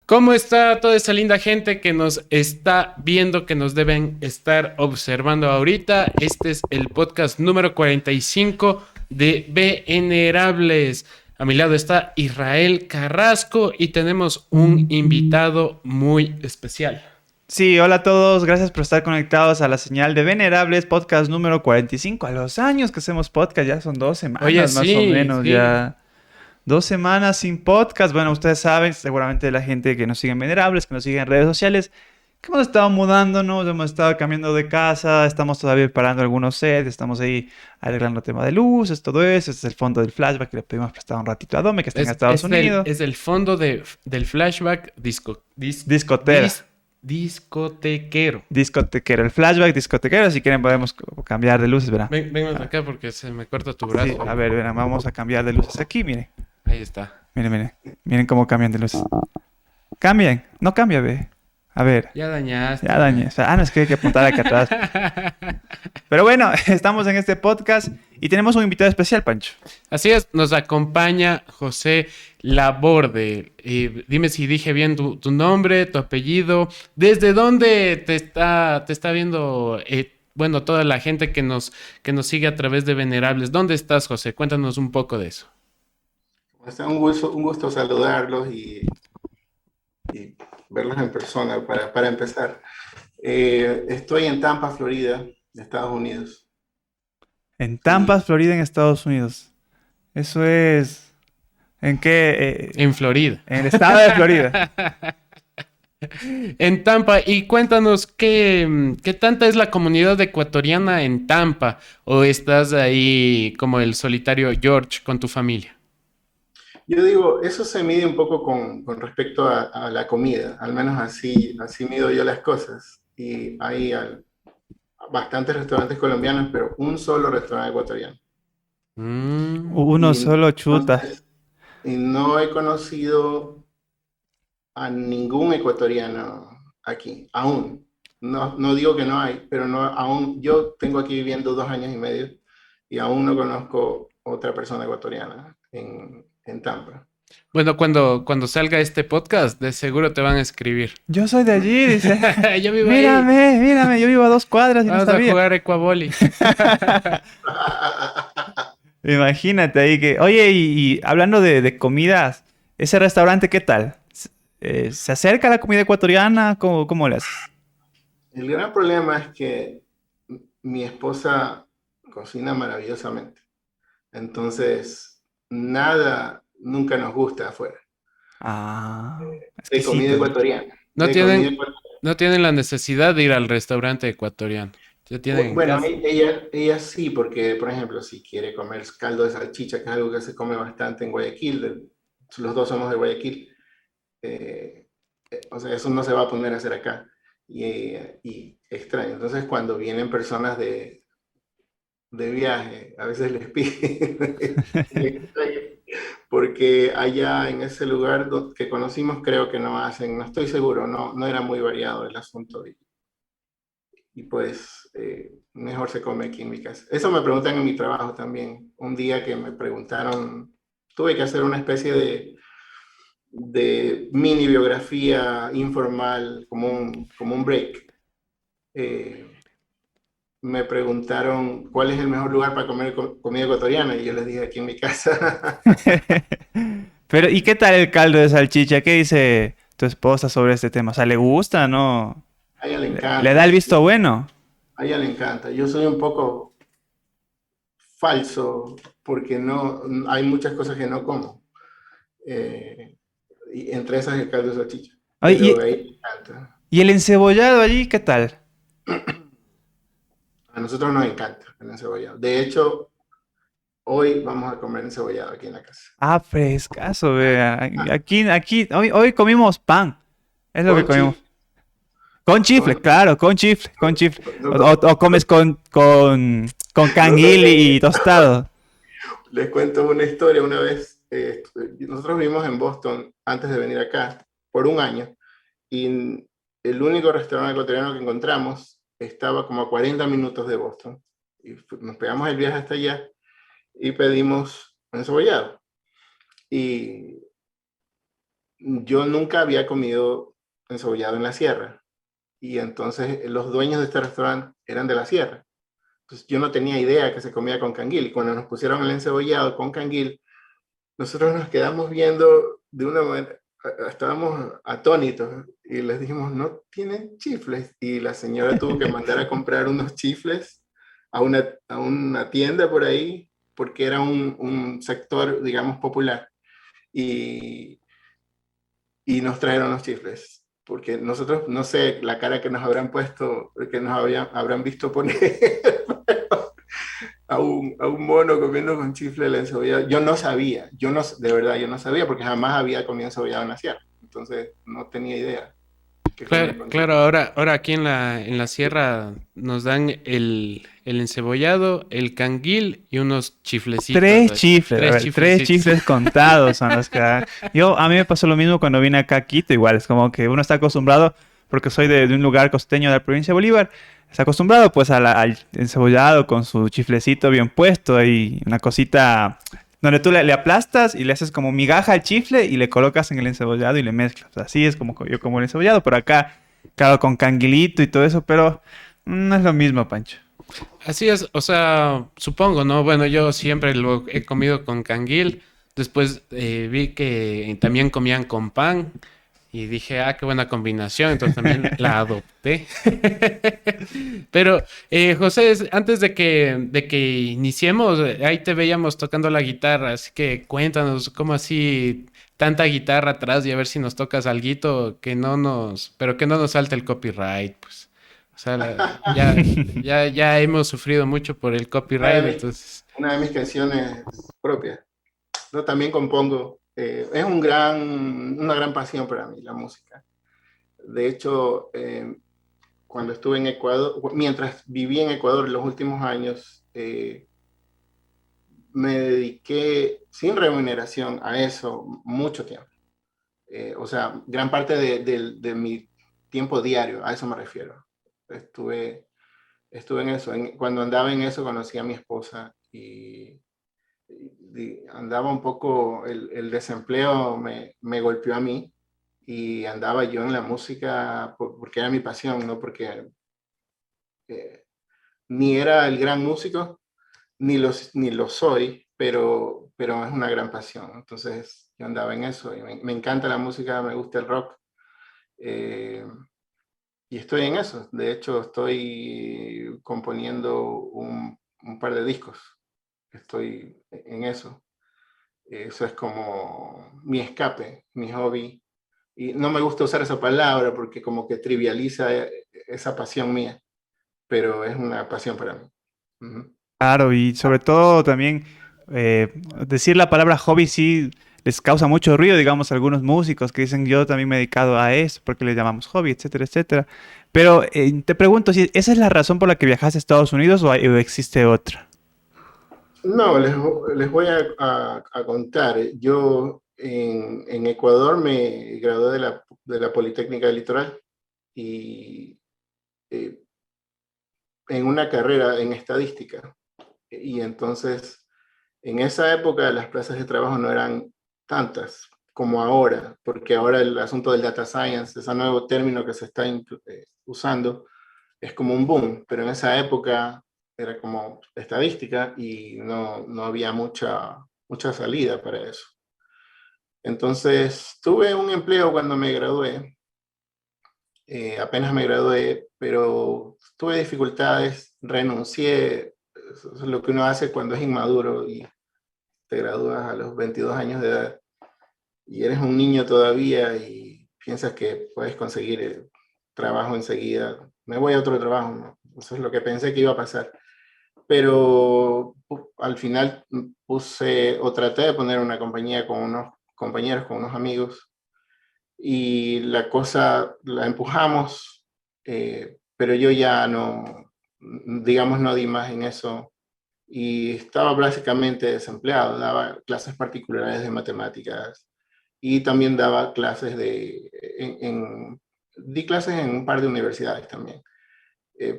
¿Cómo está toda esa linda gente que nos está viendo, que nos deben estar observando ahorita? Este es el podcast número 45 de Venerables. A mi lado está Israel Carrasco y tenemos un invitado muy especial. Sí, hola a todos, gracias por estar conectados a la señal de Venerables, podcast número 45. A los años que hacemos podcast, ya son 2 semanas Oye, más o sí, menos, sí. ya 2 semanas sin podcast. Bueno, ustedes saben, seguramente la gente que nos sigue en Venerables, que nos sigue en redes sociales, que hemos estado mudándonos, hemos estado cambiando de casa, estamos todavía preparando algunos sets, estamos ahí arreglando el tema de luces, todo eso. Este es el fondo del flashback que le pedimos prestado un ratito a Dome, que está en Estados Unidos. Es el fondo del flashback Discotera. discotequero. Discotequero, el flashback discotequero. Si quieren podemos cambiar de luces, verán. Vengan acá porque se me corta tu brazo. Sí, a ver, verán, vamos a cambiar de luces aquí, miren. Ahí está. Miren cómo cambian de luces. Cambian, no cambia, ve. A ver, Ya dañaste. ya dañé. O sea, no, es que hay que apuntar acá atrás. Pero bueno, estamos en este podcast y tenemos un invitado especial, Pancho. Así es, nos acompaña José Laborde. Dime si dije bien tu nombre, tu apellido. ¿Desde dónde te está viendo, bueno, toda la gente que nos sigue a través de Venerables? ¿Dónde estás, José? Cuéntanos un poco de eso. Un gusto saludarlos y verlos en persona para empezar. Estoy en Tampa, Florida, Estados Unidos. En Tampa, Florida, en Estados Unidos. Eso es... ¿En qué? En Florida. En el estado de Florida. En Tampa. Y cuéntanos, ¿qué tanta es la comunidad ecuatoriana en Tampa? ¿O estás ahí como el solitario George con tu familia? Yo digo, eso se mide un poco con respecto a la comida, al menos así mido yo las cosas. Y hay bastantes restaurantes colombianos, pero un solo restaurante ecuatoriano. Uno solo chuta. Entonces, y no he conocido a ningún ecuatoriano aquí, aún. No digo que no hay, pero no, aún yo tengo aquí viviendo 2 años y medio y aún no conozco otra persona ecuatoriana en Tampa. Bueno, cuando salga este podcast, de seguro te van a escribir. Yo soy de allí, dice. Yo vivo ahí. Mírame, yo vivo a 2 cuadras y no Vamos a sabía. jugar Ecuaboli. Imagínate ahí que... Oye, y hablando de comidas, ¿ese restaurante qué tal? ¿Se acerca a la comida ecuatoriana? ¿Cómo le haces? El gran problema es que mi esposa cocina maravillosamente. Entonces, nunca nos gusta afuera. Ah, De comida exquisito. ecuatoriana. No De tienen, comida ecuatoriana. no tienen la necesidad de ir al restaurante ecuatoriano. Ya tienen en Bueno, casa. ella sí, porque, por ejemplo, si quiere comer caldo de salchicha, que es algo que se come bastante en Guayaquil, los dos somos de Guayaquil, o sea, eso no se va a poner a hacer acá. Y extraño. Entonces, cuando vienen personas de viaje, a veces les piden, porque allá en ese lugar que conocimos creo que no hacen, no estoy seguro, no era muy variado el asunto. Y pues mejor se come aquí en mi casa. Eso me preguntan en mi trabajo también. Un día que me preguntaron, tuve que hacer una especie de mini biografía informal, como un break. Me preguntaron cuál es el mejor lugar para comer comida ecuatoriana y yo les dije aquí en mi casa. Pero, ¿y qué tal el caldo de salchicha? ¿Qué dice tu esposa sobre este tema? O sea, ¿le gusta, no? A ella le ¿Le da encanta. el visto bueno? A ella le encanta. Yo soy un poco falso porque no hay muchas cosas que no como. Y entre esas el caldo de salchicha. Oye, Pero a ella le encanta. ¿y el encebollado allí qué tal? A nosotros nos encanta el encebollado. De hecho, hoy vamos a comer encebollado aquí en la casa. Ah, frescaso, vea. Hoy comimos pan. Es lo que Con comimos. chile. Con chifle, Con- claro, con chifle, con chifle. Nosotros- O comes con canguil y tostado. Les cuento una historia. Una vez, nosotros vivimos en Boston antes de venir acá por un año y el único restaurante ecuatoriano que encontramos estaba como a 40 minutos de Boston. Y nos pegamos el viaje hasta allá y pedimos encebollado. Y yo nunca había comido encebollado en la sierra. Y entonces los dueños de este restaurante eran de la sierra. Entonces yo no tenía idea que se comía con canguil. Y cuando nos pusieron el encebollado con canguil, nosotros nos quedamos viendo de una manera, estábamos atónitos y les dijimos, no tienen chifles. Y la señora tuvo que mandar a comprar unos chifles a una tienda por ahí, porque era un sector, digamos, popular. Y, y nos trajeron los chifles. Porque nosotros, no sé, la cara que nos habrán puesto, que nos habrán visto poner a un mono comiendo con chifle el encebollado. Yo no sabía, de verdad, yo no sabía porque jamás había comido encebollado en la sierra. Entonces no tenía idea que Claro, comía con claro, chifle. ahora aquí en la sierra nos dan el encebollado, el canguil y unos chiflecitos. Tres chifles, a Tres ver, tres chiflecitos. chifles contados son los que dan. A mí me pasó lo mismo cuando vine acá a Quito, igual, es como que uno está acostumbrado, porque soy de un lugar costeño de la provincia de Bolívar, está acostumbrado pues al encebollado con su chiflecito bien puesto, ahí una cosita donde tú le aplastas y le haces como migaja al chifle y le colocas en el encebollado y le mezclas. Así es como yo como el encebollado, por acá, claro, con canguilito y todo eso, pero no es lo mismo, Pancho. Así es, o sea, supongo, ¿no? Bueno, yo siempre lo he comido con canguil. Después vi que también comían con pan y dije, ah, qué buena combinación. Entonces también la adopté. Pero, José, antes de que iniciemos, ahí te veíamos tocando la guitarra. Así que cuéntanos, ¿cómo así tanta guitarra atrás y a ver si nos tocas alguito pero que no nos salte el copyright, pues. O sea, ya hemos sufrido mucho por el Una de copyright, mis, entonces. una de mis canciones propias. Yo también compongo. Es una gran pasión para mí la música. De hecho, cuando estuve en Ecuador, mientras viví en Ecuador los últimos años, me dediqué sin remuneración a eso mucho tiempo. O sea, gran parte de mi tiempo diario, a eso me refiero. Estuve, estuve en eso. Cuando andaba en eso conocí a mi esposa y andaba un poco, el desempleo me golpeó a mí y andaba yo en la música porque era mi pasión, no porque eh, ni era el gran músico, ni lo soy, pero es una gran pasión. Entonces yo andaba en eso y me encanta la música, me gusta el rock. eh, y estoy en eso. De hecho, estoy componiendo un par de discos. Estoy en eso. Eso es como mi escape, mi hobby. Y no me gusta usar esa palabra porque como que trivializa esa pasión mía, pero es una pasión para mí. Ujú. Claro, y sobre todo también decir la palabra hobby sí les causa mucho ruido, digamos, a algunos músicos que dicen yo también me he dedicado a eso, porque le llamamos hobby, etcétera, etcétera. Pero te pregunto si esa es la razón por la que viajaste a Estados Unidos o existe otra. No, les voy a contar. Yo en Ecuador me gradué de la Politécnica del Litoral y eh, en una carrera en estadística. Y entonces, en esa época las plazas de trabajo no eran tantas como ahora, porque ahora el asunto del data science, ese nuevo término que se está usando, es como un boom, pero en esa época era como estadística y no había mucha salida para eso. Entonces, tuve un empleo cuando me gradué, apenas me gradué, pero tuve dificultades, renuncié. Eso es lo que uno hace cuando es inmaduro y te gradúas a los 22 años de edad y eres un niño todavía y piensas que puedes conseguir trabajo enseguida. Me voy a otro trabajo, ¿no? Eso es lo que pensé que iba a pasar. Pero al final puse o traté de poner una compañía con unos compañeros, con unos amigos, y la cosa la empujamos, pero yo ya no, digamos, no di más en eso y estaba básicamente desempleado. Daba clases particulares de matemáticas y también daba clases di clases en un par de universidades también,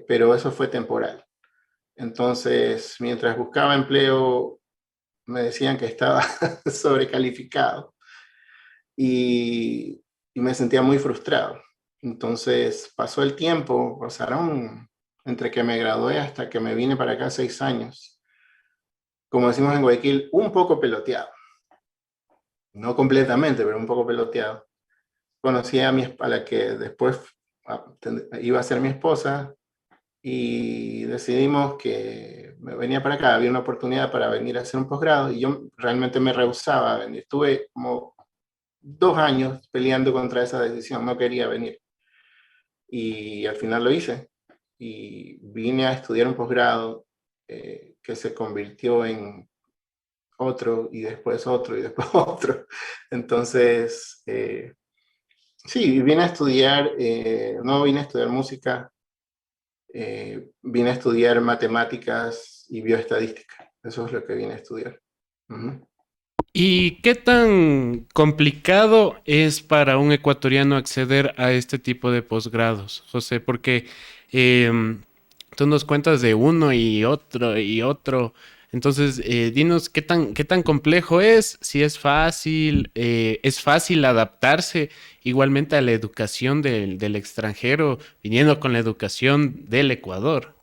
pero eso fue temporal. Entonces, mientras buscaba empleo, me decían que estaba sobrecalificado y, y me sentía muy frustrado. Entonces pasó el tiempo, pasaron entre que me gradué hasta que me vine para acá 6 años, como decimos en Guayaquil, un poco peloteado. No completamente, pero un poco peloteado. Conocí a la que después iba a ser mi esposa y decidimos que me venía para acá. Había una oportunidad para venir a hacer un posgrado y yo realmente me rehusaba a venir. Estuve como 2 años peleando contra esa decisión, no quería venir. Y al final lo hice y vine a estudiar un posgrado que se convirtió en otro y después otro y después otro. Entonces, sí, vine a estudiar, no vine a estudiar música, vine a estudiar matemáticas y bioestadística. Eso es lo que vine a estudiar. Uh-huh. ¿Y qué tan complicado es para un ecuatoriano acceder a este tipo de posgrados, José? Porque tú nos cuentas de uno y otro y otro. Entonces, dinos qué tan complejo es, si es fácil adaptarse igualmente a la educación del extranjero, viniendo con la educación del Ecuador.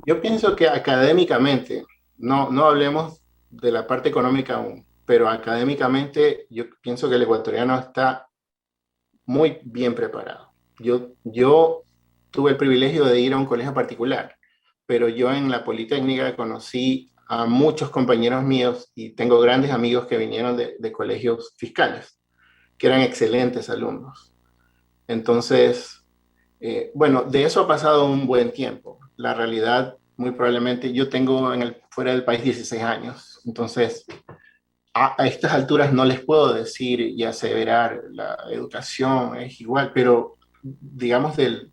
Yo pienso que académicamente, no hablemos de la parte económica aún, pero académicamente yo pienso que el ecuatoriano está muy bien preparado. Yo tuve el privilegio de ir a un colegio particular, pero yo en la Politécnica conocí a muchos compañeros míos y tengo grandes amigos que vinieron de colegios fiscales, que eran excelentes alumnos. Entonces, bueno, de eso ha pasado un buen tiempo. La realidad, muy probablemente, yo tengo fuera del país 16 años, entonces a estas alturas no les puedo decir y aseverar la educación es igual, pero digamos del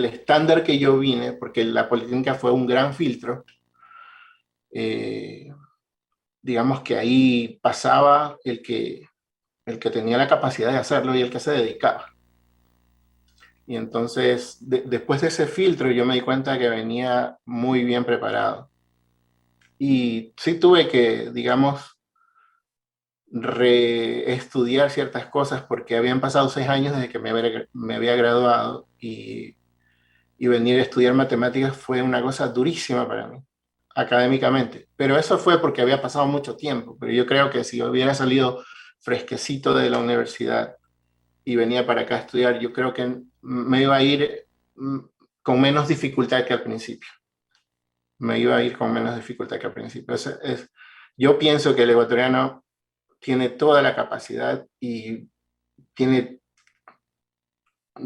estándar que yo vine, porque la Politécnica fue un gran filtro, eh, digamos que ahí pasaba el que tenía la capacidad de hacerlo y el que se dedicaba. Y entonces, después de ese filtro, yo me di cuenta que venía muy bien preparado. Y sí tuve que, digamos, reestudiar ciertas cosas porque habían pasado 6 años desde que me había graduado y venir a estudiar matemáticas fue una cosa durísima para mí, académicamente. Pero eso fue porque había pasado mucho tiempo. Pero yo creo que si hubiera salido fresquecito de la universidad y venía para acá a estudiar, yo creo que me iba a ir con menos dificultad que al principio. Me iba a ir con menos dificultad que al principio. Yo pienso que el ecuatoriano tiene toda la capacidad y tiene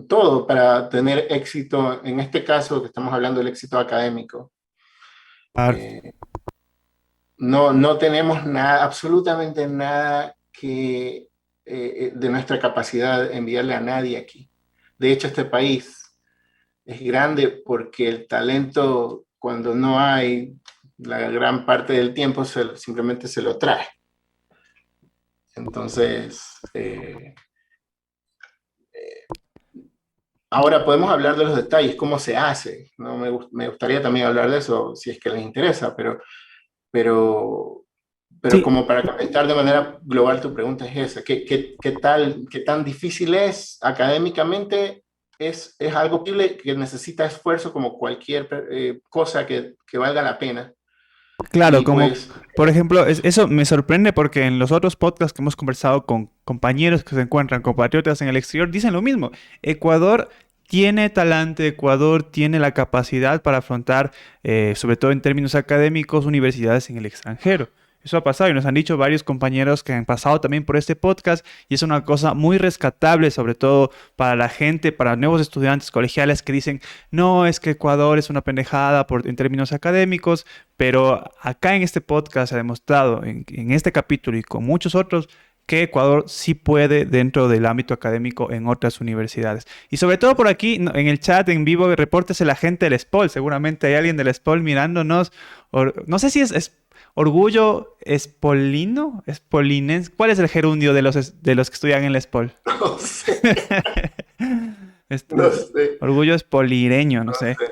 todo para tener éxito, en este caso que estamos hablando del éxito académico. Claro. No tenemos nada, absolutamente nada que de nuestra capacidad enviarle a nadie aquí. De hecho, este país es grande porque el talento, cuando no hay, la gran parte del tiempo simplemente se lo trae. Entonces, ahora podemos hablar de los detalles, cómo se hace. ¿No? Me gustaría también hablar de eso si es que les interesa, pero Sí, como para contestar de manera global tu pregunta es esa. ¿Qué tan difícil es académicamente? Es algo posible que necesita esfuerzo como cualquier cosa que valga la pena. claro, Y como pues, por ejemplo, eso me sorprende porque en los otros podcasts que hemos conversado con compañeros que se encuentran, compatriotas en el exterior, dicen lo mismo. Ecuador tiene talante, Ecuador tiene la capacidad para afrontar, sobre todo en términos académicos, universidades en el extranjero. Eso ha pasado y nos han dicho varios compañeros que han pasado también por este podcast y es una cosa muy rescatable, sobre todo para la gente, para nuevos estudiantes colegiales que dicen, no, es que Ecuador es una pendejada en términos académicos, pero acá en este podcast se ha demostrado, en este capítulo y con muchos otros, que Ecuador sí puede dentro del ámbito académico en otras universidades. Y sobre todo por aquí, en el chat en vivo, repórtese la gente del SPOL. Seguramente hay alguien del SPOL mirándonos. No sé si es orgullo espolino, espolinense. ¿Cuál es el gerundio de los que estudian en el SPOL? no sé, Este, no sé, orgullo espolireño, no no sé. sé.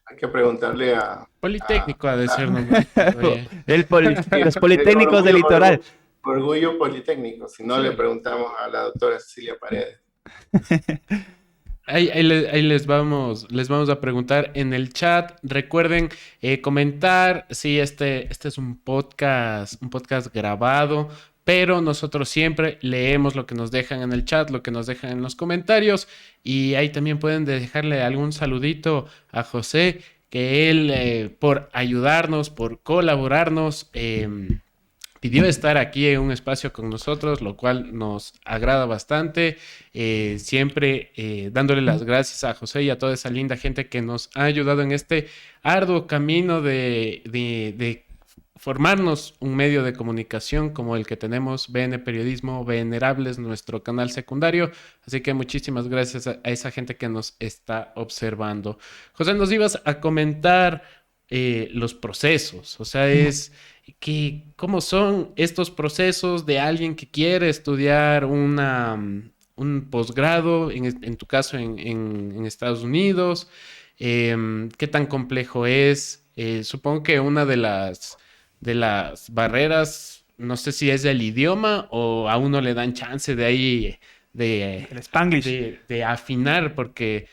Hay que preguntarle a, Politécnico ha de ser nomás. Oye. Los el politécnicos del orgullo, litoral. Orgullo Politécnico, si no Sí. le preguntamos a la doctora Cecilia Paredes. Ahí les vamos a preguntar en el chat. Recuerden comentar si este es un podcast grabado, pero nosotros siempre leemos lo que nos dejan en el chat, lo que nos dejan en los comentarios, y ahí también pueden dejarle algún saludito a José, que él por ayudarnos, por colaborarnos, pidió estar aquí en un espacio con nosotros, lo cual nos agrada bastante. Siempre dándole las gracias a José y a toda esa linda gente que nos ha ayudado en este arduo camino de formarnos un medio de comunicación como el que tenemos, BN Periodismo, Venerables, nuestro canal secundario. Así que muchísimas gracias a esa gente que nos está observando. José, nos ibas a comentar los procesos, o sea, ¿cómo son estos procesos de alguien que quiere estudiar un posgrado, en tu caso en Estados Unidos? ¿Qué tan complejo es? Supongo que una de las barreras, no sé si es el idioma o a uno le dan chance de ahí de, El Spanglish. de afinar, porque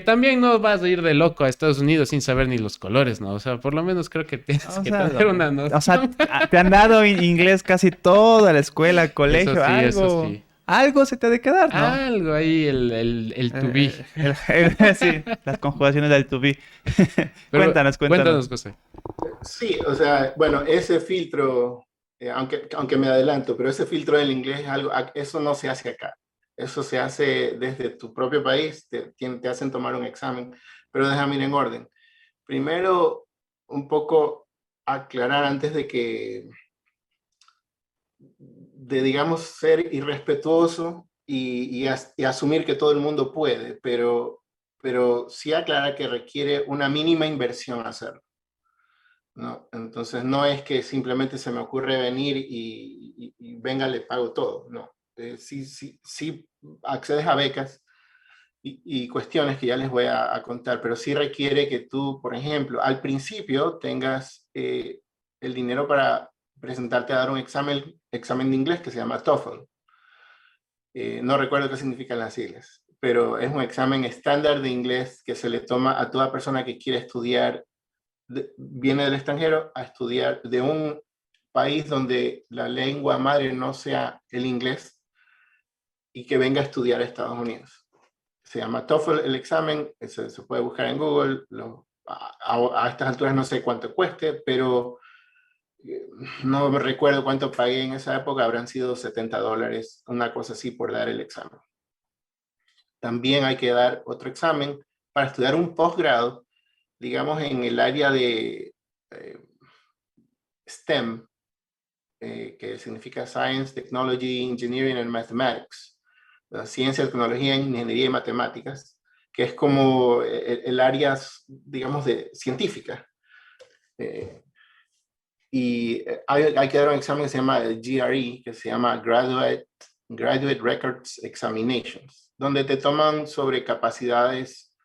también no vas a ir de loco a Estados Unidos sin saber ni los colores, ¿no? O sea, por lo menos creo que tienes O que sea, tener una o sea, noción. te han dado inglés casi toda la escuela, Eso colegio, sí, eso algo, sí. algo se te ha de quedar, ¿no? Algo ahí, el to be. Sí, las conjugaciones del to be. Pero Cuéntanos. cuéntanos, José. Sí, o sea, bueno, ese filtro, aunque me adelanto, pero ese filtro del inglés es algo, eso no se hace acá. Eso se hace desde tu propio país, te hacen tomar un examen, pero déjame ir en orden. Primero, un poco aclarar antes digamos, ser irrespetuoso y asumir que todo el mundo puede, pero sí aclarar que requiere una mínima inversión hacerlo. ¿No? Entonces no es que simplemente se me ocurre venir y venga, le pago todo, no. Sí accedes a becas y cuestiones que ya les voy a contar, pero sí requiere que tú, por ejemplo, al principio tengas el dinero para presentarte a dar un examen de inglés que se llama TOEFL. No recuerdo qué significan las siglas, pero es un examen estándar de inglés que se le toma a toda persona que quiere estudiar, viene del extranjero a estudiar de un país donde la lengua madre no sea el inglés y que venga a estudiar a Estados Unidos. Se llama TOEFL el examen, se puede buscar en Google, a estas alturas no sé cuánto cueste, pero no me recuerdo cuánto pagué en esa época, habrán sido $70, una cosa así por dar el examen. También hay que dar otro examen para estudiar un posgrado, digamos en el área de STEM, que significa Science, Technology, Engineering and Mathematics, ciencia, tecnología, ingeniería y matemáticas, que es como el área, digamos, de científica. Y hay que dar un examen que se llama el GRE, que se llama Graduate Records Examinations, donde te toman sobre capacidades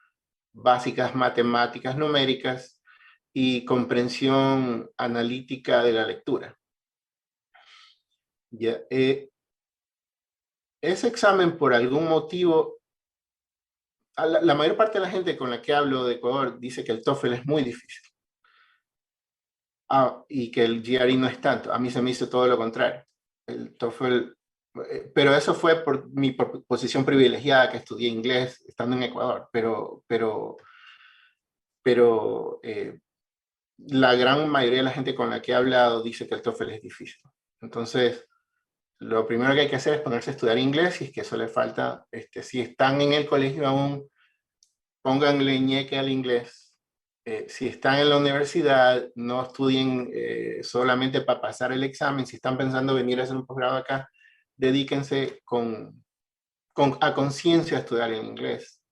básicas matemáticas, numéricas y comprensión analítica de la lectura. Ya, ese examen, por algún motivo, la mayor parte de la gente con la que hablo de Ecuador dice que el TOEFL es muy difícil. Y que el GRE no es tanto. A mí se me hizo todo lo contrario. El TOEFL, pero eso fue por mi posición privilegiada, que estudié inglés estando en Ecuador, pero la gran mayoría de la gente con la que he hablado dice que el TOEFL es difícil. Entonces, lo primero que hay que hacer es ponerse a estudiar inglés, si es que eso le falta. Si están en el colegio aún, pónganle ñeque al inglés. Si están en la universidad, no estudien solamente para pasar el examen. Si están pensando venir a hacer un posgrado acá, dedíquense a conciencia a estudiar en inglés.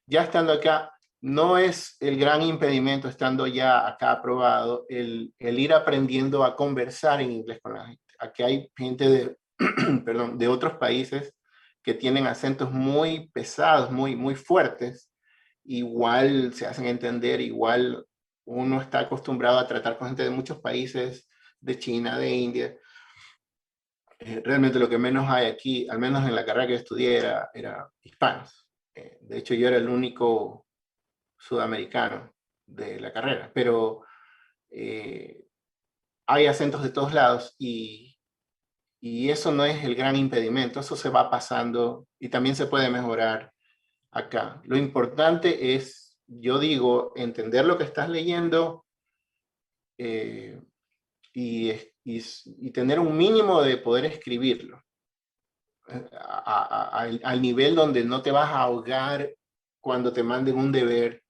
Ya estando acá, no es el gran impedimento, estando ya acá aprobado, el ir aprendiendo a conversar en inglés con la gente. Aquí hay gente perdón, de otros países que tienen acentos muy pesados, muy fuertes, igual se hacen entender, igual uno está acostumbrado a tratar con gente de muchos países, de China, de India, realmente lo que menos hay aquí, al menos en la carrera que estudié, era hispanos. De hecho, yo era el único sudamericano de la carrera, pero hay acentos de todos lados y eso no es el gran impedimento, eso se va pasando y también se puede mejorar acá. Lo importante es, yo digo, entender lo que estás leyendo eh, y tener un mínimo de poder escribirlo al nivel donde no te vas a ahogar cuando te manden un deber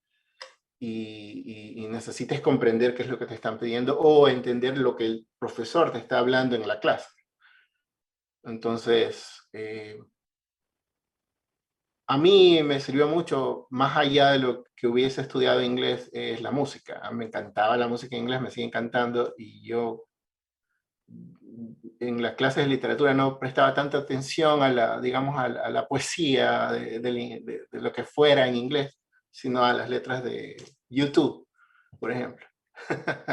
y necesites comprender qué es lo que te están pidiendo o entender lo que el profesor te está hablando en la clase. Entonces, a mí me sirvió mucho, más allá de lo que hubiese estudiado inglés, es la música. Me encantaba la música en inglés, me sigue encantando y yo en las clases de literatura no prestaba tanta atención digamos, a la poesía de lo que fuera en inglés, sino a las letras de YouTube, por ejemplo.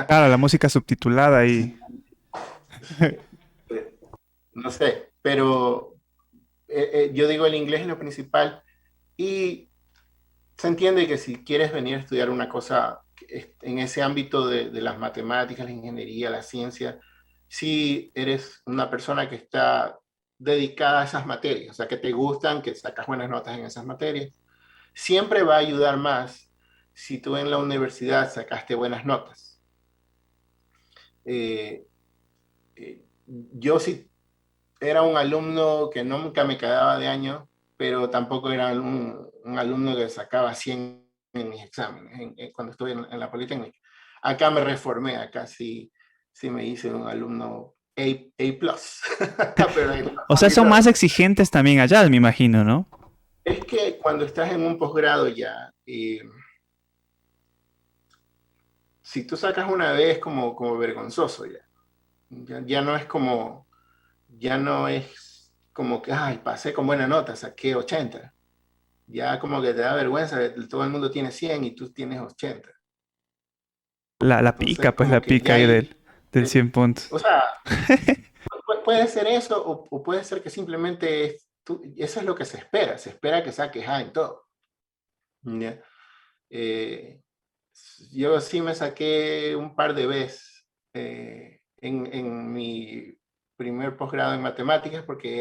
Claro, la música subtitulada ahí. No sé, pero yo digo el inglés es lo principal y se entiende que si quieres venir a estudiar una cosa en ese ámbito de las matemáticas, la ingeniería, la ciencia, si eres una persona que está dedicada a esas materias, o sea, que te gustan, que sacas buenas notas en esas materias, siempre va a ayudar más si tú en la universidad sacaste buenas notas. Yo sí era un alumno que nunca me quedaba de año, pero tampoco era un alumno que sacaba 100 en mis exámenes, cuando estuve en la Politécnica. Acá me reformé, acá sí me hice un alumno A+. Pero O sea, son más exigentes también allá, me imagino, ¿no? es que cuando estás en un posgrado ya, si tú sacas una vez como vergonzoso ya no es como, ya no es como que, ay, pasé con buena nota, saqué 80. Ya como que te da vergüenza, todo el mundo tiene 100 y tú tienes 80. La Entonces, pica, pues la como que pica ya ahí hay, del 100 puntos. o sea, puede ser eso o puede ser que simplemente eso es lo que se espera que saques A en todo. ¿Ya? Eh, yo sí me saqué un par de veces en mi primer posgrado en matemáticas porque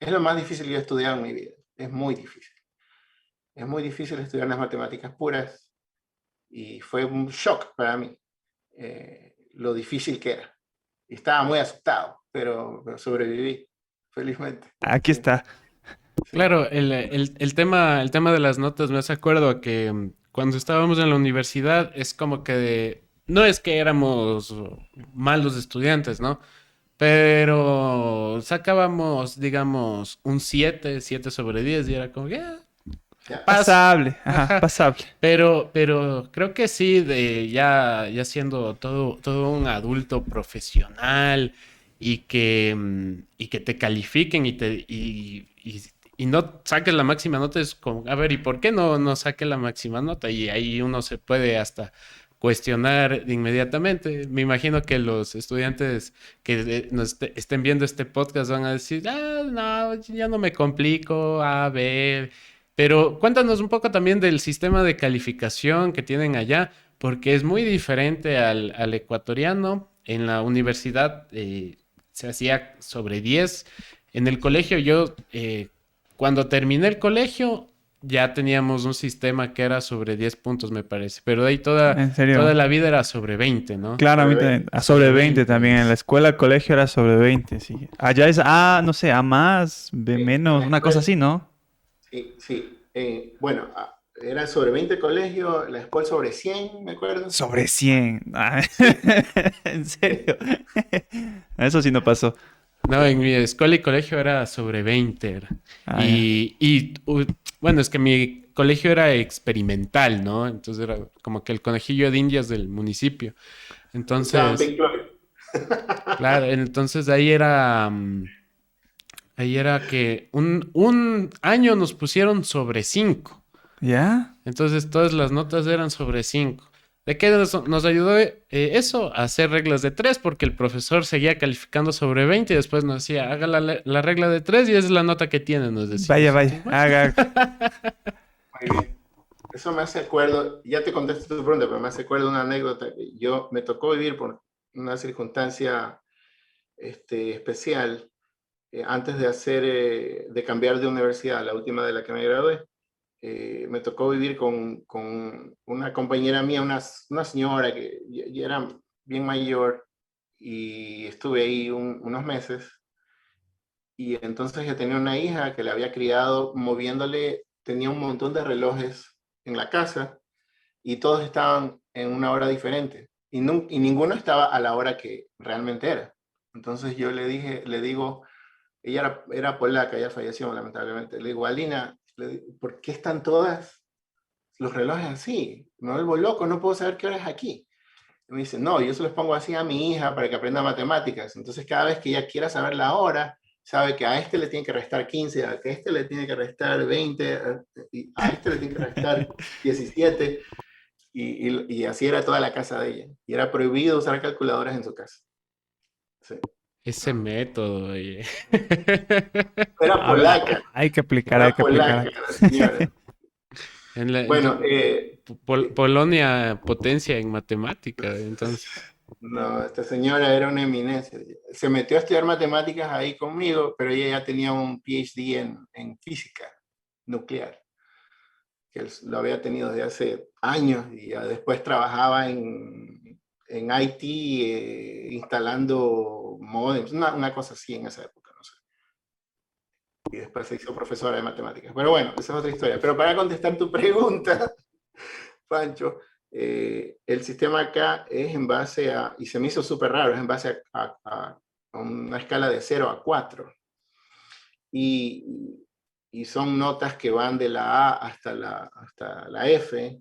es lo más difícil que he estudiado en mi vida. Es muy difícil. Es muy difícil estudiar las matemáticas puras y fue un shock para mí lo difícil que era. Y estaba muy asustado, pero sobreviví, felizmente. Aquí Sí, está. sí. Claro, el tema de las notas me hace acuerdo a que cuando estábamos en la universidad es como que no es que éramos malos estudiantes, ¿no? Pero sacábamos, digamos, un 7 sobre 10 y era como que Ya. pasa. Pasable, ajá, Ajá. pasable. Pero creo que sí, ya siendo todo un adulto profesional y que te califiquen y no saques la máxima nota, es como, a ver, ¿y por qué no saque la máxima nota? Y ahí uno se puede hasta cuestionar inmediatamente. Me imagino que los estudiantes que estén viendo este podcast van a decir, no, ya no me complico, a ver. Pero cuéntanos un poco también del sistema de calificación que tienen allá, porque es muy diferente al ecuatoriano. En la universidad se hacía sobre 10. En el colegio cuando terminé el colegio, ya teníamos un sistema que era sobre 10 puntos, me parece. Pero de ahí En toda serio. la vida era sobre 20, ¿no? Claro, a Sobre mí 20. también. Sobre Sobre 20 20 también. En la es. escuela, el colegio era sobre 20, sí. Allá es A, no sé, A más, B En menos, la una cosa escuela, así, ¿no? sí, sí. Bueno, era sobre 20 el colegio, la escuela sobre 100, me acuerdo. Sobre 100. Ah, Sí, ¿en sí. serio? Eso sí no pasó. No, en mi escuela y colegio era sobre 20. Ah, ya. Bueno, es que mi colegio era experimental, ¿no? Entonces era como que el conejillo de indias del municipio. Escuchaban Entonces, Pink Floyd. claro, entonces ahí era que un año nos pusieron sobre 5. ¿Ya? Entonces todas las notas eran sobre 5. ¿De qué nos ayudó eso? A hacer reglas de 3, porque el profesor seguía calificando sobre 20 y después nos decía, haga la regla de 3 y esa es la nota que tiene, nos decía. Vaya, Nosotros, vaya, bueno. haga. Muy bien. Eso me hace acuerdo, ya te contesté tu pregunta, pero me hace acuerdo una anécdota que yo me tocó vivir por una circunstancia especial antes de de cambiar de universidad, la última de la que me gradué. Me tocó vivir con una compañera mía, una señora que ya era bien mayor y estuve ahí unos meses. Y entonces yo tenía una hija que le había criado moviéndole, tenía un montón de relojes en la casa y todos estaban en una hora diferente y ninguno estaba a la hora que realmente era. Entonces yo le digo, ella era polaca, ella falleció lamentablemente, le digo, Alina, ¿por qué están todas los relojes así? Me vuelvo loco, no puedo saber qué hora es aquí. Y me dice, no, yo se los pongo así a mi hija para que aprenda matemáticas. Entonces cada vez que ella quiera saber la hora, sabe que a este le tiene que restar 15, a que este le tiene que restar 20, y a este le tiene que restar 17. Y así era toda la casa de ella. Y era prohibido usar calculadoras en su casa. Sí. Ese método, oye. Era polaca, Hay que aplicar, hay era que aplicar. polaca la señora. En la, Bueno, Polonia potencia en matemática, entonces. no, esta señora era una eminencia. Se metió a estudiar matemáticas ahí conmigo, pero ella ya tenía un PhD en física nuclear, que él lo había tenido desde hace años y ya después trabajaba en IT instalando modems, una cosa así en esa época, no sé. Y después se hizo profesora de matemáticas. Pero bueno, esa es otra historia. Pero para contestar tu pregunta, Pancho, el sistema acá es en base a, y se me hizo súper raro, es en base a una escala de 0 a 4. Y, y son notas que van de la A hasta la F,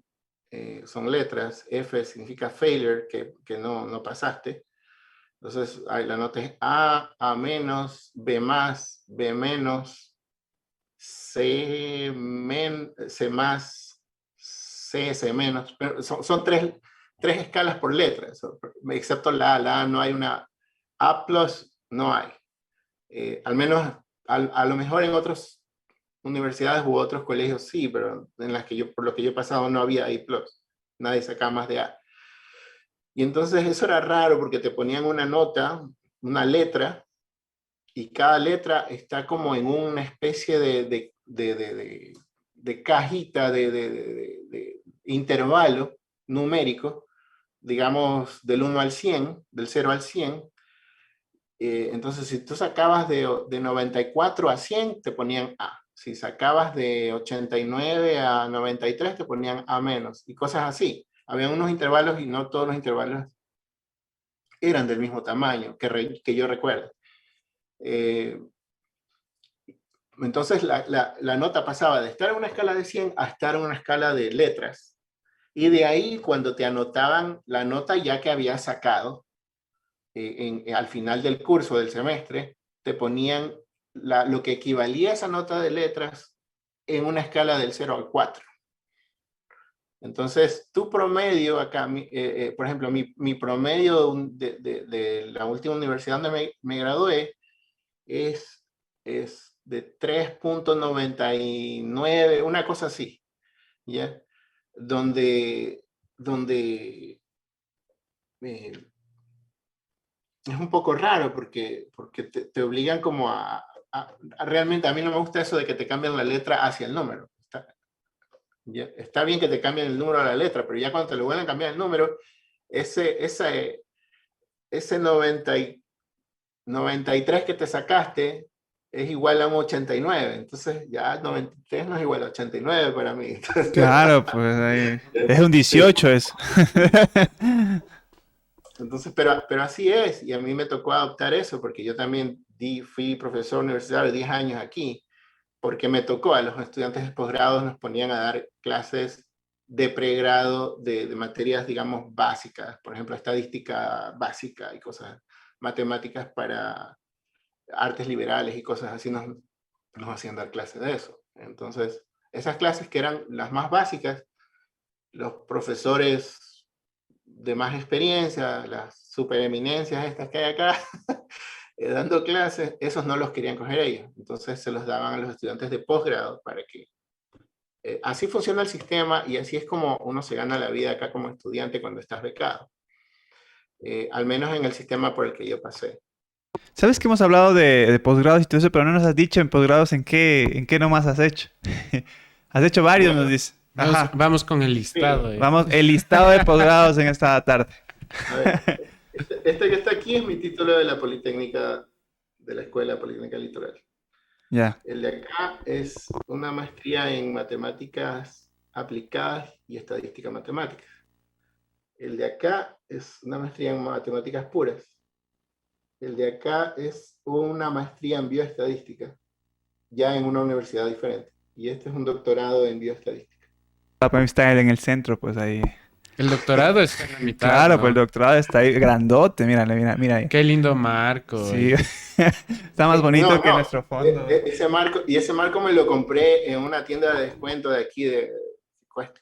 son letras. F significa failure, que no pasaste. Entonces, la nota es A menos, B más, B menos, C más, C menos. Pero son tres escalas por letra, excepto la A. La A no hay una A+, no hay. Al menos, a lo mejor en otras universidades u otros colegios sí, pero en las que por lo que yo he pasado no había A+. Nadie sacaba más de A. Y entonces eso era raro porque te ponían una nota, una letra, y cada letra está como en una especie de cajita de intervalo numérico, digamos del 1 al 100, del 0 al 100. Entonces, si tú sacabas de 94 a 100, te ponían A. Si sacabas de 89 a 93, te ponían A menos, y cosas así. Habían unos intervalos y no todos los intervalos eran del mismo tamaño, que yo recuerdo. Entonces la nota pasaba de estar en una escala de 100 a estar en una escala de letras. Y de ahí, cuando te anotaban la nota ya que habías sacado al final del curso, del semestre, te ponían lo que equivalía a esa nota de letras en una escala del 0 al 4. Entonces, tu promedio acá, por ejemplo, mi promedio de la última universidad donde me gradué es de 3.99, una cosa así, ¿ya? Donde es un poco raro porque te obligan como realmente, a mí no me gusta eso de que te cambian la letra hacia el número. Está bien que te cambien el número a la letra, pero ya cuando te lo vuelven a cambiar el número, ese 93 que te sacaste es igual a un 89. Entonces ya 93 no es igual a 89 para mí. Entonces, Claro, pues ahí. Es un 18 eso. entonces, pero así es, y a mí me tocó adoptar eso, porque yo también fui profesor universitario 10 años aquí, porque me tocó, a los estudiantes de posgrado nos ponían a dar clases de pregrado de materias, digamos, básicas, por ejemplo, estadística básica y cosas, matemáticas para artes liberales y cosas así, nos hacían dar clases de eso. Entonces, esas clases que eran las más básicas, los profesores de más experiencia, las supereminencias estas que hay acá, dando clases, esos no los querían coger ellos. Entonces se los daban a los estudiantes de posgrado para que... así funciona el sistema y así es como uno se gana la vida acá como estudiante cuando estás becado. Al menos en el sistema por el que yo pasé. Sabes que hemos hablado de posgrados y todo eso, pero no nos has dicho en posgrados en qué nomás has hecho. Has hecho varios, nos Bueno, dice. Vamos, Ajá. vamos con el sí, listado. Vamos, el listado de posgrados en esta tarde. a ver, este que está aquí es mi título de la Politécnica, de la Escuela Politécnica Litoral. Ya. El de acá es una maestría en matemáticas aplicadas y estadística matemática. El de acá es una maestría en matemáticas puras. El de acá es una maestría en bioestadística, ya en una universidad diferente. Y este es un doctorado en bioestadística. Para mí está en el centro, pues ahí. El doctorado está en la mitad, Claro, ¿no? pues el doctorado está ahí grandote, mírale, mira ahí. Qué lindo marco. Sí, está más bonito No, que no, nuestro fondo. ese marco me lo compré en una tienda de descuento de aquí,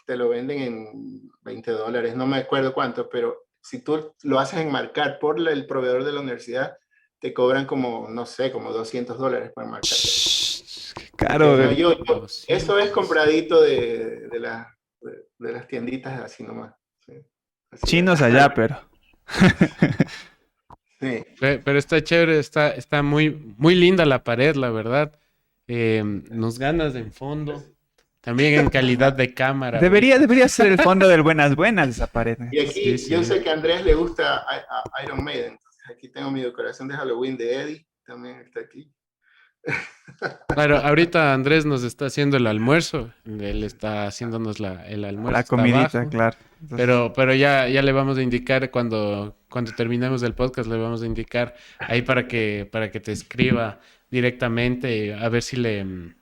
te lo venden en $20, no me acuerdo cuánto, pero si tú lo haces enmarcar por el proveedor de la universidad, te cobran como, no sé, como $200 por enmarcar. Qué caro, No, güey. eso es compradito de las tienditas así nomás. Sí. Así Chinos de- allá, pero. Sí. Pero está chévere, está muy, muy linda la pared, la verdad. Nos ganas en fondo. También en calidad de cámara. Debería ser el fondo del Buenas Buenas esa pared. Y aquí Sí, yo sí. sé que a Andrés le gusta a Iron Maiden. Entonces aquí tengo mi decoración de Halloween de Eddie. También está aquí. Claro, ahorita Andrés nos está haciendo el almuerzo. Él está haciéndonos el almuerzo. La Está comidita, abajo. claro. Pero ya le vamos a indicar cuando terminemos el podcast, le vamos a indicar ahí para que te escriba directamente, a ver si le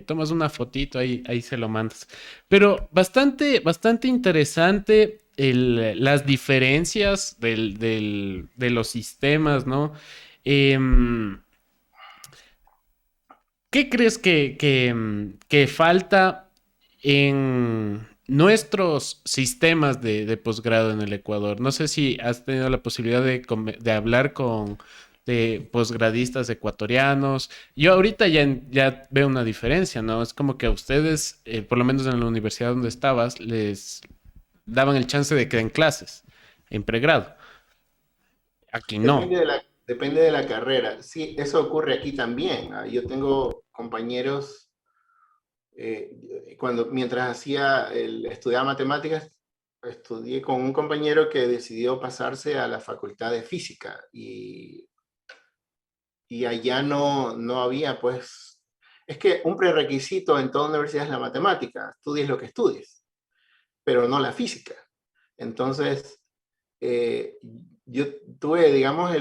tomas una fotito, ahí se lo mandas. Pero bastante interesante las diferencias de los sistemas, ¿no? Em, ¿Qué crees que falta en nuestros sistemas de posgrado en el Ecuador? No sé si has tenido la posibilidad de hablar de posgradistas ecuatorianos. Yo ahorita ya veo una diferencia, ¿no? Es como que a ustedes, por lo menos en la universidad donde estabas, les daban el chance de que den clases en pregrado. Aquí no. Depende de la carrera. Sí, eso ocurre aquí también. Yo tengo compañeros, mientras estudiaba matemáticas, estudié con un compañero que decidió pasarse a la facultad de física y allá no había, pues, es que un prerequisito en toda universidad es la matemática, estudies lo que estudies, pero no la física. Entonces, yo tuve, digamos,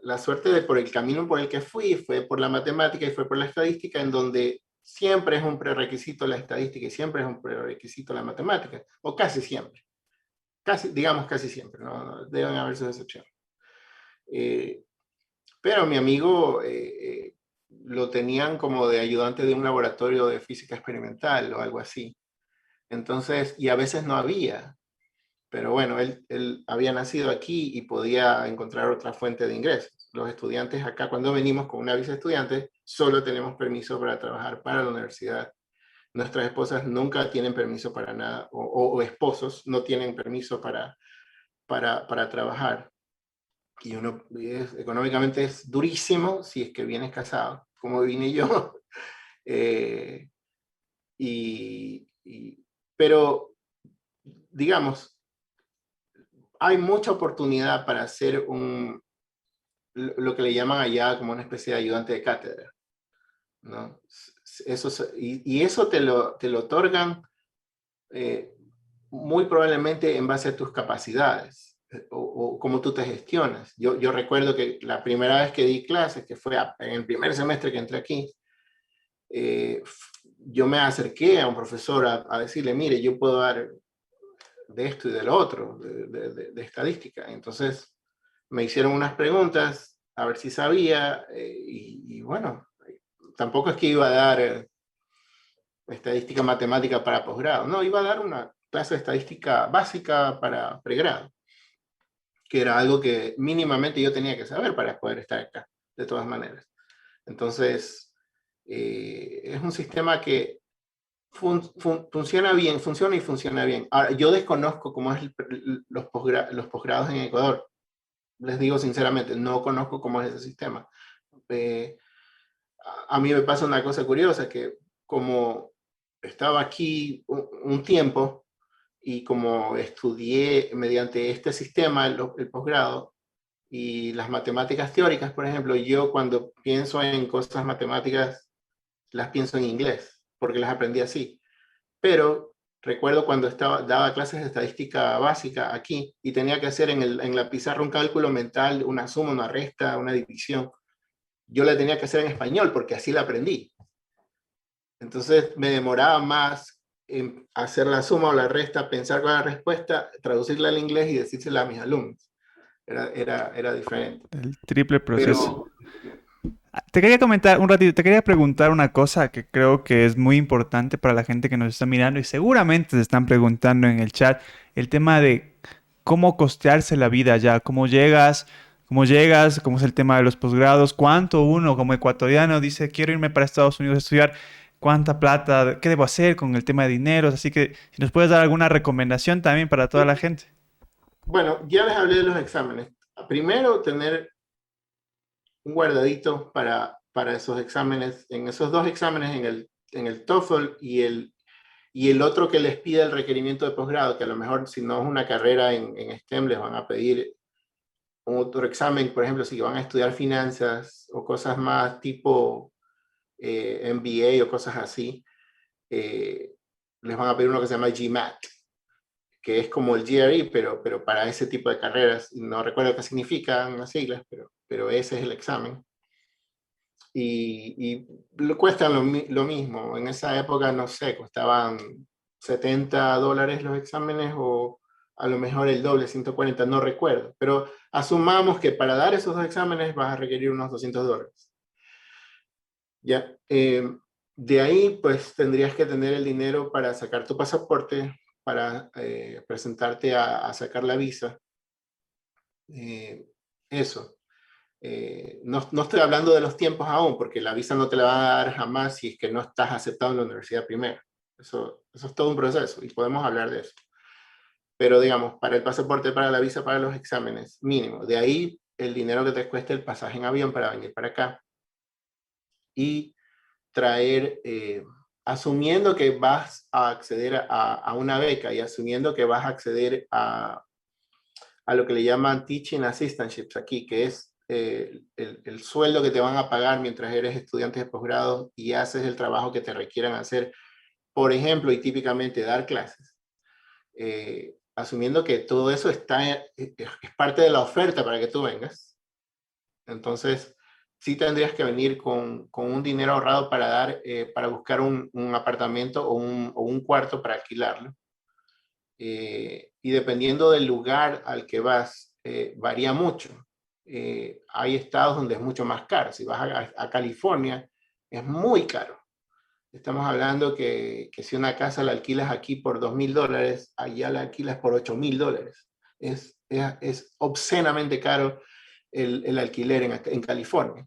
la suerte de por el camino por el que fue por la matemática y fue por la estadística, en donde siempre es un prerequisito la estadística y siempre es un prerequisito la matemática, o casi siempre. Digamos casi siempre, ¿no? Deben haber sus excepciones. Pero mi amigo lo tenían como de ayudante de un laboratorio de física experimental o algo así. Entonces, y a veces no había. Pero bueno, él había nacido aquí y podía encontrar otra fuente de ingresos. Los estudiantes acá, cuando venimos con una visa de estudiante, solo tenemos permiso para trabajar para la universidad. Nuestras esposas nunca tienen permiso para nada, o esposos no tienen permiso para trabajar. Y económicamente es durísimo si es que vienes casado, como vine yo. Pero, digamos, hay mucha oportunidad para hacer lo que le llaman allá como una especie de ayudante de cátedra, ¿no? Y eso te lo otorgan muy probablemente en base a tus capacidades o cómo tú te gestionas. Yo recuerdo que la primera vez que di clases, que fue en el primer semestre que entré aquí, yo me acerqué a un profesor a decirle, mire, yo puedo dar de esto y de lo otro, de estadística. Entonces me hicieron unas preguntas a ver si sabía y bueno, tampoco es que iba a dar estadística matemática para posgrado, no, iba a dar una clase de estadística básica para pregrado, que era algo que mínimamente yo tenía que saber para poder estar acá, de todas maneras. Entonces, es un sistema que funciona bien, funciona y funciona bien. Ahora, yo desconozco cómo es los posgrados en Ecuador. Les digo sinceramente, no conozco cómo es ese sistema. Eh, a mí me pasa una cosa curiosa, que como estaba aquí un tiempo y como estudié mediante este sistema el posgrado y las matemáticas teóricas, por ejemplo, yo cuando pienso en cosas matemáticas, las pienso en inglés, porque las aprendí así. Pero recuerdo cuando daba clases de estadística básica aquí y tenía que hacer en la pizarra un cálculo mental, una suma, una resta, una división. Yo la tenía que hacer en español porque así la aprendí. Entonces me demoraba más en hacer la suma o la resta, pensar con la respuesta, traducirla al inglés y decírsela a mis alumnos. Era diferente. El triple proceso. Pero Te quería comentar un ratito, te quería preguntar una cosa que creo que es muy importante para la gente que nos está mirando y seguramente se están preguntando en el chat, el tema de cómo costearse la vida allá, cómo llegas, cómo es el tema de los posgrados, cuánto uno como ecuatoriano dice, quiero irme para Estados Unidos a estudiar, cuánta plata, qué debo hacer con el tema de dineros, así que si nos puedes dar alguna recomendación también para toda la gente. bueno, ya les hablé de los exámenes. Primero, tener un guardadito para esos exámenes, en esos dos exámenes, en el TOEFL y el otro que les pide el requerimiento de posgrado, que a lo mejor si no es una carrera en STEM les van a pedir otro examen, por ejemplo, si van a estudiar finanzas o cosas más tipo MBA o cosas así, les van a pedir uno que se llama GMAT, que es como el GRE, pero para ese tipo de carreras. No recuerdo qué significan las siglas, pero ese es el examen. Y cuestan lo mismo. En esa época, no sé, costaban $70 los exámenes o a lo mejor el doble, 140, no recuerdo. Pero asumamos que para dar esos dos exámenes vas a requerir unos $200. ¿Ya? De ahí, pues tendrías que tener el dinero para sacar tu pasaporte, para presentarte a sacar la visa. Eso. No estoy hablando de los tiempos aún, porque la visa no te la van a dar jamás si es que no estás aceptado en la universidad primero. Eso es todo un proceso y podemos hablar de eso. Pero digamos, para el pasaporte, para la visa, para los exámenes, mínimo. De ahí el dinero que te cuesta el pasaje en avión para venir para acá. Y traer, asumiendo que vas a acceder a una beca y asumiendo que vas a acceder a lo que le llaman teaching assistantships aquí, que es el sueldo que te van a pagar mientras eres estudiante de posgrado y haces el trabajo que te requieran hacer, por ejemplo, y típicamente dar clases. Asumiendo que todo eso es parte de la oferta para que tú vengas, entonces sí tendrías que venir con un dinero ahorrado para buscar un apartamento o un cuarto para alquilarlo. Y dependiendo del lugar al que vas, varía mucho. Hay estados donde es mucho más caro. Si vas a California, es muy caro. Estamos hablando que si una casa la alquilas aquí por $2,000, allá la alquilas por $8,000. Es obscenamente caro el alquiler en California.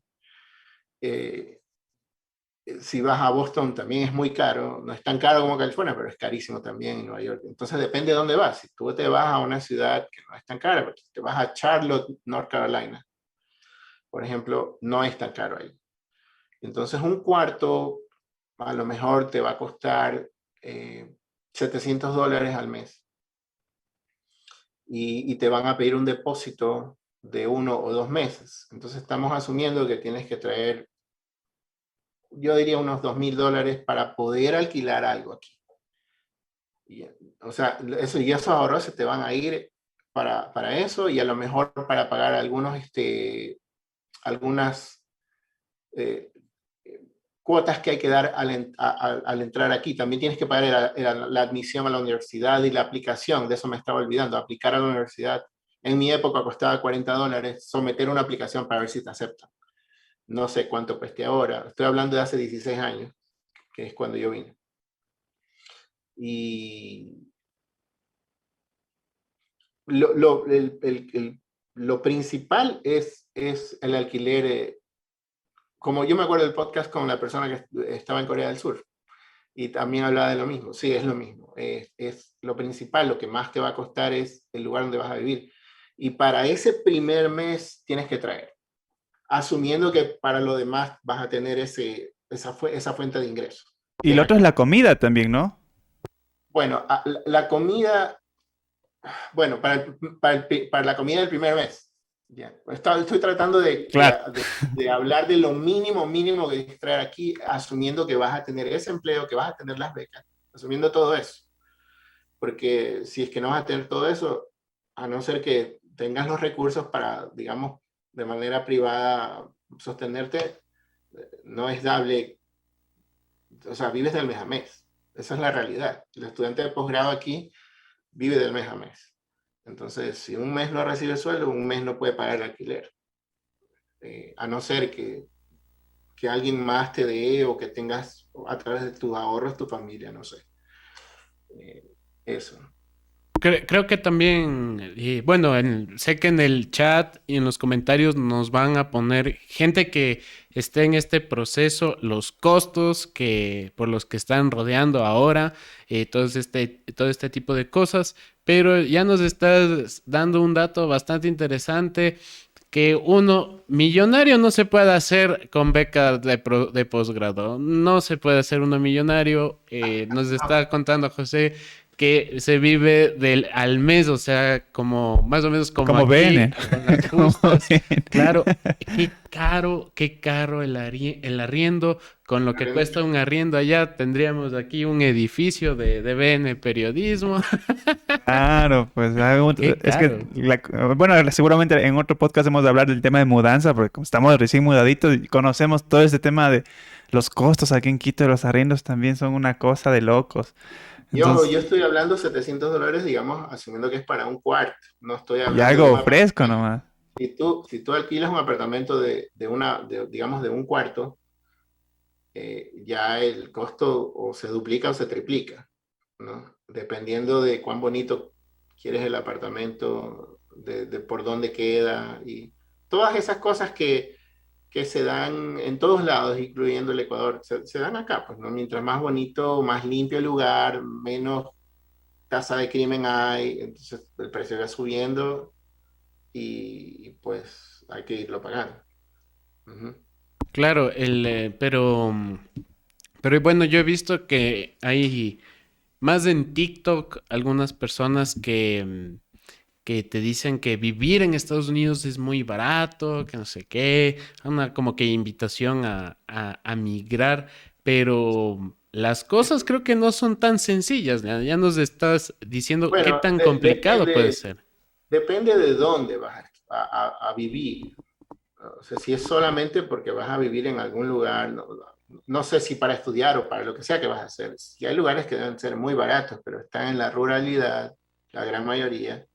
Si vas a Boston también es muy caro, no es tan caro como California, pero es carísimo también en Nueva York. Entonces depende de dónde vas. Si tú te vas a una ciudad que no es tan cara, porque te vas a Charlotte, North Carolina, por ejemplo, no es tan caro ahí. Entonces un cuarto a lo mejor te va a costar $700 al mes y te van a pedir un depósito de 1 o 2 meses. Entonces estamos asumiendo que tienes que traer, yo diría, unos $2,000 para poder alquilar algo aquí. O sea, esos ahorros se te van a ir para eso y a lo mejor para pagar algunas eh, cuotas que hay que dar al entrar aquí. También tienes que pagar la admisión a la universidad y la aplicación. De eso me estaba olvidando. Aplicar a la universidad. En mi época costaba $40 someter una aplicación para ver si te aceptan. No sé cuánto cueste ahora. Estoy hablando de hace 16 años, que es cuando yo vine. Y lo principal es el alquiler. Como yo me acuerdo del podcast con la persona que estaba en Corea del Sur y también hablaba de lo mismo. Sí, es lo mismo. Es lo principal, lo que más te va a costar es el lugar donde vas a vivir. Y para ese primer mes tienes que traer, asumiendo que para lo demás vas a tener esa fuente de ingresos. Y lo otro es la comida también, ¿no? Bueno, la comida, bueno, para la comida del primer mes. Ya. Estoy tratando Claro. de hablar de lo mínimo que tienes que traer aquí, asumiendo que vas a tener ese empleo, que vas a tener las becas, asumiendo todo eso. Porque si es que no vas a tener todo eso, a no ser que tengas los recursos para, digamos, de manera privada sostenerte, no es dable. O sea, vives del mes a mes. Esa es la realidad. El estudiante de posgrado aquí vive del mes a mes. Entonces, si un mes no recibe sueldo, un mes no puede pagar el alquiler. A no ser que alguien más te dé o que tengas a través de tus ahorros tu familia, no sé. Eso. Creo que también, bueno, sé que en el chat y en los comentarios nos van a poner gente que esté en este proceso, los costos que por los que están rodeando ahora, todo este tipo de cosas, pero ya nos estás dando un dato bastante interesante que uno millonario no se puede hacer con becas de posgrado, no se puede hacer uno millonario, nos está contando José que se vive del al mes, o sea, como más o menos como Como aquí, ven. con las Como justas. ven. Claro, qué caro el arriendo, con lo que cuesta un arriendo allá, tendríamos aquí un edificio de BN Periodismo. Claro, pues Qué es que, caro. bueno, seguramente en otro podcast hemos de hablar del tema de mudanza, porque como estamos recién mudaditos y conocemos todo este tema de los costos aquí en Quito, de los arriendos también son una cosa de locos. Y ojo, Entonces, yo estoy hablando $700, digamos, asumiendo que es para un cuarto. No estoy y hablando de un algo apartamento. fresco nomás. Si tú alquilas un apartamento digamos, de un cuarto, ya el costo o se duplica o se triplica, ¿no? Dependiendo de cuán bonito quieres el apartamento, de por dónde queda y todas esas cosas que se dan en todos lados, incluyendo el Ecuador, se dan acá, pues, ¿no? Mientras más bonito, más limpio el lugar, menos tasa de crimen hay, entonces el precio va subiendo y pues hay que irlo pagando. Ujú. Claro, pero bueno, yo he visto que hay más en TikTok algunas personas que te dicen que vivir en Estados Unidos es muy barato, que no sé qué, una como que invitación a migrar, pero las cosas creo que no son tan sencillas. Ya nos estás diciendo qué Bueno, tan complicado puede depende, ser. depende de dónde vas a vivir. O sea, si es solamente porque vas a vivir en algún lugar, no sé si para estudiar o para lo que sea que vas a hacer. Si hay lugares que deben ser muy baratos, pero están en la ruralidad, la gran mayoría,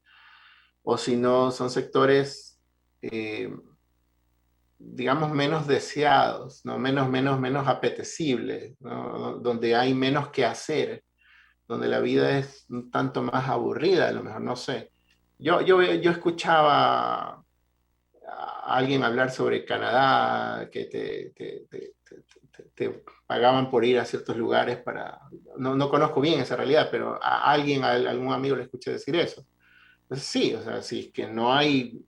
o si no, son sectores, eh, digamos, menos deseados, ¿no? Menos apetecibles, ¿no? Donde hay menos que hacer, donde la vida es un tanto más aburrida, a lo mejor, no sé. Yo escuchaba a alguien hablar sobre Canadá, que te pagaban por ir a ciertos lugares para... No conozco bien esa realidad, pero a algún amigo le escuché decir eso. Entonces, sí, o sea, si es que no hay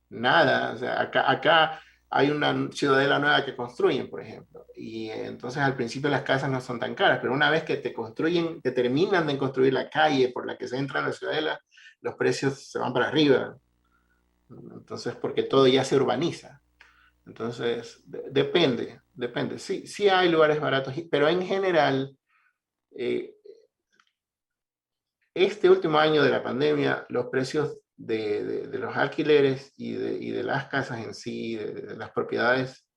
nada, o sea, acá hay una ciudadela nueva que construyen, por ejemplo, y entonces al principio las casas no son tan caras, pero una vez que te construyen, que terminan de construir la calle por la que se entra a la ciudadela, los precios se van para arriba. Entonces, porque todo ya se urbaniza. Entonces, depende. Sí, sí hay lugares baratos, pero en general, eh, este último año de la pandemia, los precios de los alquileres y de las casas en sí, de las propiedades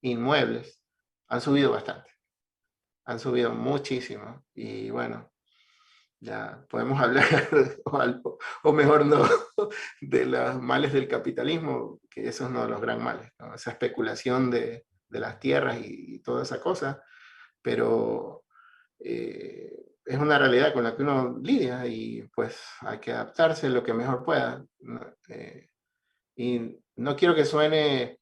inmuebles, han subido bastante. Han subido muchísimo. Y bueno, ya podemos hablar, o mejor no, de los males del capitalismo, que eso es uno de los gran males, ¿no? Esa especulación de las tierras y toda esa cosa, pero es una realidad con la que uno lidia y pues hay que adaptarse lo que mejor pueda, ¿no? Y no quiero que suene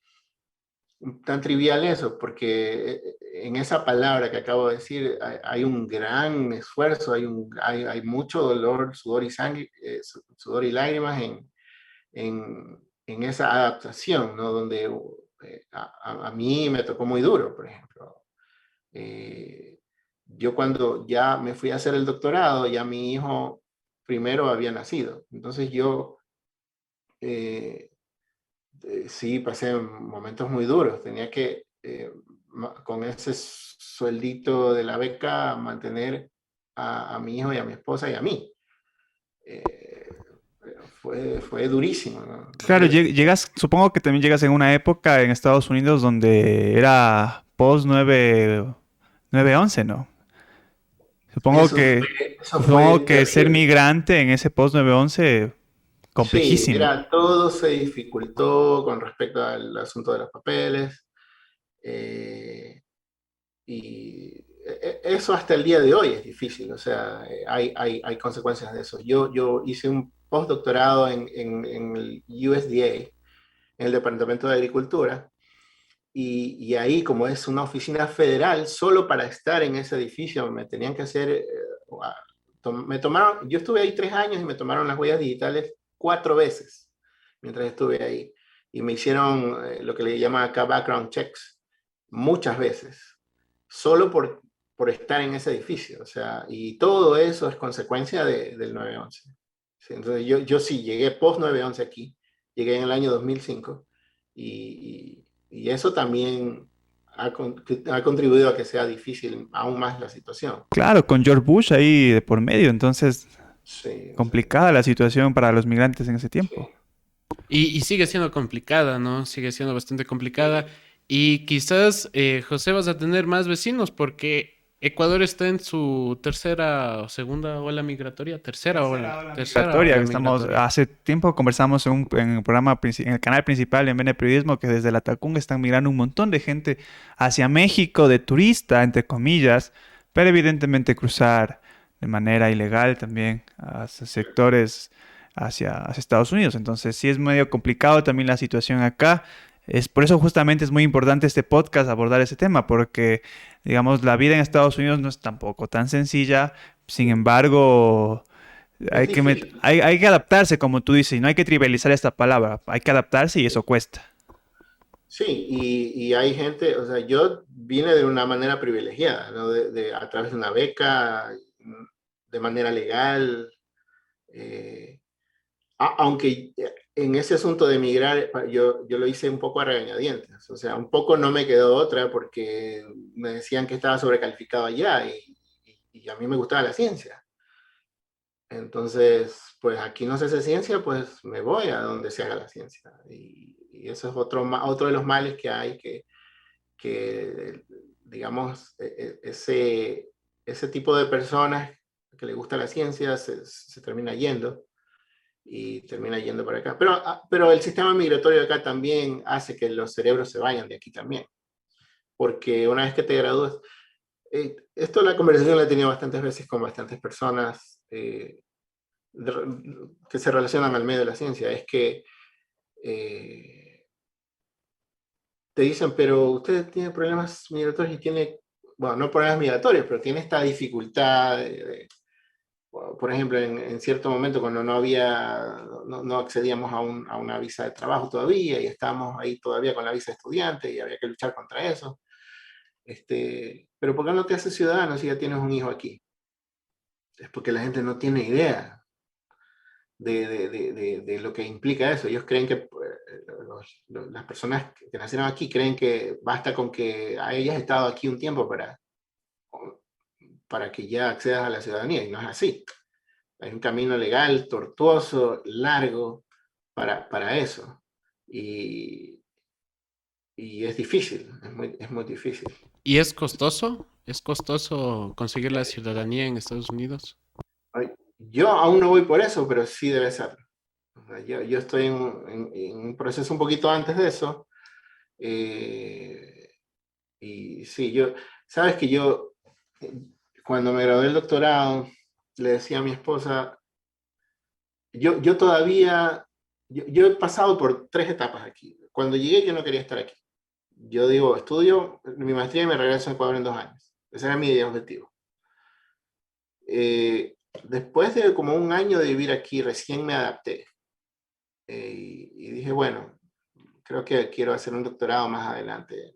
tan trivial eso, porque en esa palabra que acabo de decir hay un gran esfuerzo, hay mucho dolor, sudor y sangre, sudor y lágrimas en esa adaptación, ¿no? Donde a mí me tocó muy duro, por ejemplo. Yo cuando ya me fui a hacer el doctorado, ya mi hijo primero había nacido. Entonces yo eh, sí pasé momentos muy duros. Tenía que, con ese sueldito de la beca, mantener a mi hijo y a mi esposa y a mí. Eh, fue durísimo, ¿no? Claro, Entonces, llegas, supongo que también llegas en una época en Estados Unidos donde era post 9/11, ¿no? Supongo eso que, fue, eso fue supongo que ser terrible. migrante en ese post 9/11, Sí, complejísimo. mira, todo se dificultó con respecto al asunto de los papeles. eh, y eso hasta el día de hoy es difícil, o sea, hay consecuencias de eso. Yo hice un postdoctorado en el USDA, en el Departamento de Agricultura, y ahí, como es una oficina federal, solo para estar en ese edificio me tenían que hacer, me tomaron, yo estuve ahí 3 años y me tomaron las huellas digitales 4 veces mientras estuve ahí. Y me hicieron lo que le llaman acá background checks muchas veces, solo por estar en ese edificio. O sea, y todo eso es consecuencia del 9/11. Sí, entonces yo sí llegué post 9/11 aquí, llegué en el año 2005 y eso también ha contribuido a que sea difícil aún más la situación. Claro, con George Bush ahí de por medio, entonces Sí, o sea, complicada la situación para los migrantes en ese sí, tiempo. Y sigue siendo complicada, ¿no? Sigue siendo bastante complicada. sí. Y quizás, José, vas a tener más vecinos porque Ecuador está en su tercera o segunda ola migratoria. Tercera Migratoria, ola que estamos, migratoria. hace tiempo conversamos en el programa, en el canal principal en Bene Periodismo, que desde la Tacunga están migrando un montón de gente hacia México de turista, entre comillas, pero evidentemente cruzar de manera ilegal también hacia sectores hacia Estados Unidos. Entonces sí es medio complicado también la situación acá. Es por eso justamente es muy importante este podcast abordar ese tema, porque digamos la vida en Estados Unidos no es tampoco tan sencilla. Sin embargo, Es difícil. hay que adaptarse, como tú dices, y no hay que trivializar esta palabra. Hay que adaptarse y eso cuesta. Sí, y hay gente, o sea, yo vine de una manera privilegiada, ¿no? A través de una beca, de manera legal, eh, aunque en ese asunto de emigrar, yo lo hice un poco a regañadientes, o sea, un poco no me quedó otra porque me decían que estaba sobrecalificado allá y a mí me gustaba la ciencia. Entonces, pues aquí no se hace ciencia, pues me voy a donde se haga la ciencia. Y eso es otro de los males que hay, que digamos, ese tipo de personas que le gusta la ciencia se termina yendo y termina yendo para acá. Pero el sistema migratorio de acá también hace que los cerebros se vayan de aquí también, porque una vez que te gradúas, esto la conversación la he tenido bastantes veces con bastantes personas que se relacionan al medio de la ciencia, es que eh, te dicen, pero usted tiene problemas migratorios y tiene, bueno, no problemas migratorios, pero tiene esta dificultad por ejemplo, en cierto momento cuando no accedíamos a una visa de trabajo todavía y estábamos ahí todavía con la visa de estudiante y había que luchar contra eso. Pero ¿por qué no te haces ciudadano si ya tienes un hijo aquí? Es porque la gente no tiene idea de lo que implica eso. Ellos creen que las personas que nacieron aquí creen que basta con que hayas estado aquí un tiempo para que ya accedas a la ciudadanía y no es así. Hay un camino legal tortuoso, largo para eso. Y, y es difícil, es muy difícil. ¿Y es costoso? ¿Es costoso conseguir la ciudadanía en Estados Unidos? Yo aún no voy por eso, pero sí debe ser. O sea, yo estoy en un proceso un poquito antes de eso. Y sí, sabes que yo, cuando me gradué del doctorado, le decía a mi esposa, yo todavía, yo he pasado por 3 etapas aquí. Cuando llegué yo no quería estar aquí. Yo digo, estudio mi maestría y me regreso a Ecuador en 2 años. Ese era mi objetivo. Después de como un año de vivir aquí, recién me adapté. Y dije, bueno, creo que quiero hacer un doctorado más adelante.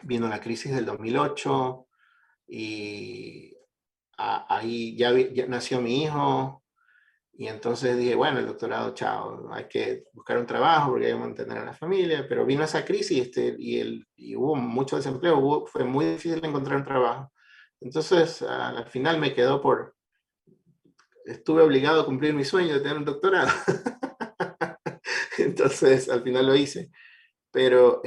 Vino la crisis del 2008 y ahí ya nació mi hijo. Y entonces dije, bueno, el doctorado, chao, hay que buscar un trabajo porque hay que mantener a la familia. Pero vino esa crisis y hubo mucho desempleo, fue muy difícil encontrar un trabajo. Entonces, al final me quedó estuve obligado a cumplir mi sueño de tener un doctorado. Entonces, al final lo hice. Pero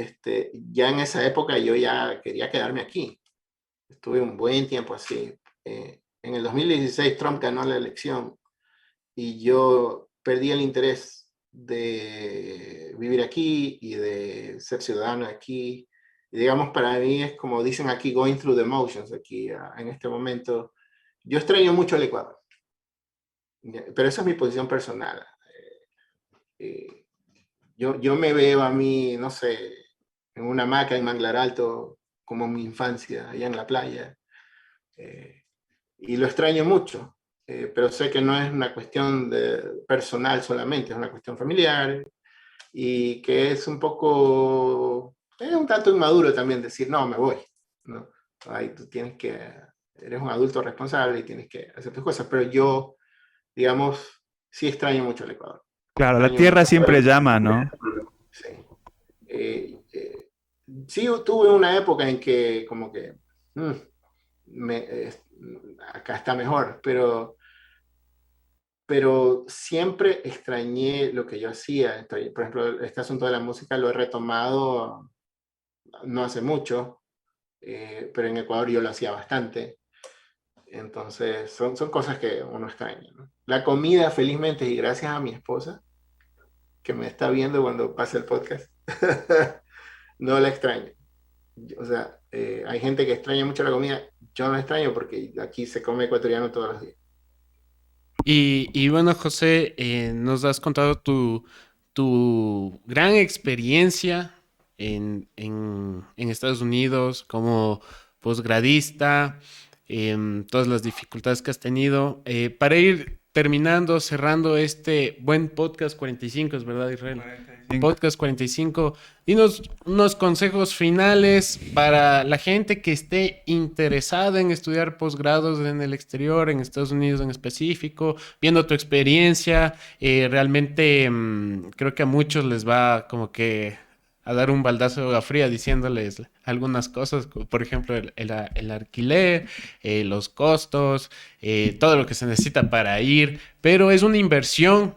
ya en esa época yo ya quería quedarme aquí. Estuve un buen tiempo así. En el 2016 Trump ganó la elección y yo perdí el interés de vivir aquí y de ser ciudadano aquí. Y digamos, para mí es como dicen aquí, going through the motions aquí en este momento. Yo extraño mucho el Ecuador, pero esa es mi posición personal. Eh, yo me veo a mí, no sé, en una hamaca en Manglar Alto, como mi infancia, allá en la playa. Eh, y lo extraño mucho, pero sé que no es una cuestión personal solamente, es una cuestión familiar y que es es un tanto inmaduro también decir, no, me voy. ¿No? Ahí tú eres un adulto responsable y tienes que hacer tus cosas, pero yo, digamos, sí extraño mucho el Ecuador. Claro, la Extraño tierra mucho. siempre llama, ¿no? Sí. Sí, tuve una época en que como que mm, me, eh, acá está mejor, pero siempre extrañé lo que yo hacía. Por ejemplo, este asunto de la música lo he retomado no hace mucho, pero en Ecuador yo lo hacía bastante. Entonces, son cosas que uno extraña, ¿no? La comida, felizmente, y gracias a mi esposa, que me está viendo cuando pase el podcast, no la extraño. O sea, hay gente que extraña mucho la comida, yo no la extraño porque aquí se come ecuatoriano todos los días. Y bueno, José, nos has contado tu gran experiencia en Estados Unidos como posgradista, todas las dificultades que has tenido. Para ir terminando, cerrando este buen podcast 45, ¿es verdad, Israel? 45. Podcast 45. Dinos unos consejos finales para la gente que esté interesada en estudiar posgrados en el exterior, en Estados Unidos en específico, viendo tu experiencia. Realmente creo que a muchos les va como que a dar un baldazo de agua fría diciéndoles algunas cosas, como por ejemplo el alquiler, los costos, todo lo que se necesita para ir, pero es una inversión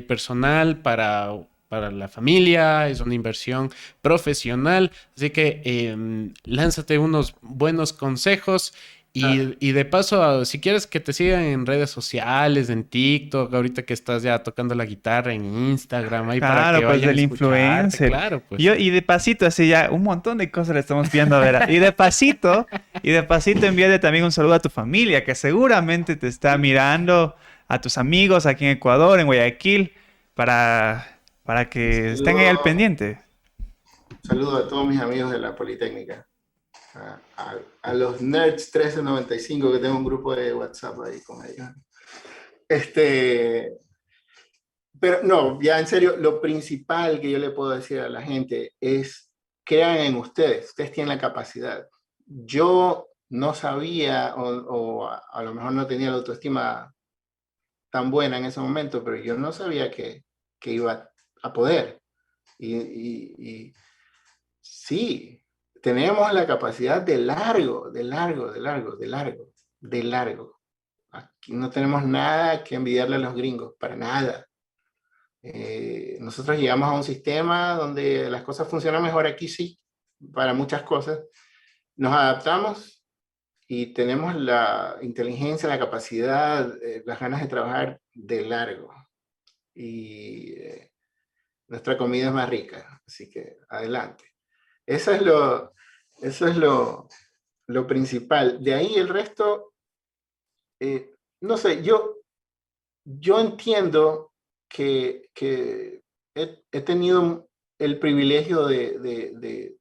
personal para la familia, es una inversión profesional, así que lánzate unos buenos consejos y de paso, si quieres que te sigan en redes sociales, en TikTok, ahorita que estás ya tocando la guitarra, en Instagram, ahí para que Claro, pues vayan a del escucharte, influencer. claro, pues. Y de pasito, así ya, un montón de cosas le estamos viendo a ver. Y de pasito envíale también un saludo a tu familia, que seguramente te está mirando, a tus amigos aquí en Ecuador, en Guayaquil, para Un que estén ahí al saludo, pendiente. saludo a todos mis amigos de la Politécnica, a los Nerds 1395, que tengo un grupo de WhatsApp ahí con ellos. Este, pero no, ya en serio, lo principal que yo le puedo decir a la gente es, crean en ustedes tienen la capacidad. Yo no sabía o a lo mejor no tenía la autoestima tan buena en ese momento, pero yo no sabía que iba a poder. Y sí, tenemos la capacidad de largo. Aquí no tenemos nada que envidiarle a los gringos, para nada. Nosotros llegamos a un sistema donde las cosas funcionan mejor aquí, sí, para muchas cosas. Nos adaptamos y tenemos la inteligencia, la capacidad, las ganas de trabajar de largo. Y nuestra comida es más rica, así que adelante. Eso es lo lo principal. De ahí el resto, no sé, yo entiendo que he tenido el privilegio de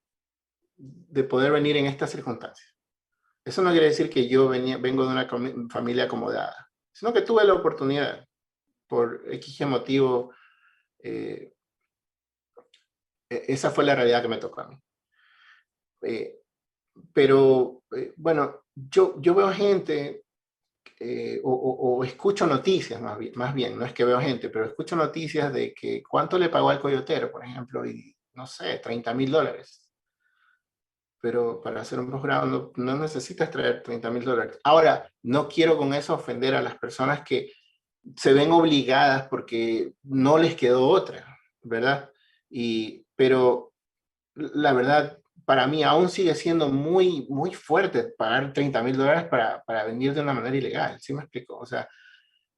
poder venir en estas circunstancias. Eso no quiere decir que yo vengo de una familia acomodada, sino que tuve la oportunidad, por X motivo, esa fue la realidad que me tocó a mí. Pero, bueno, yo veo gente, o escucho noticias más bien, no es que veo gente, pero escucho noticias de que cuánto le pagó al coyotero, por ejemplo, y no sé, $30,000. Pero para hacer un posgrado no necesitas traer $30,000. Ahora, no quiero con eso ofender a las personas que se ven obligadas porque no les quedó otra, ¿verdad? Pero la verdad, para mí aún sigue siendo muy, muy fuerte pagar $30,000 para venir de una manera ilegal, ¿sí me explico? O sea,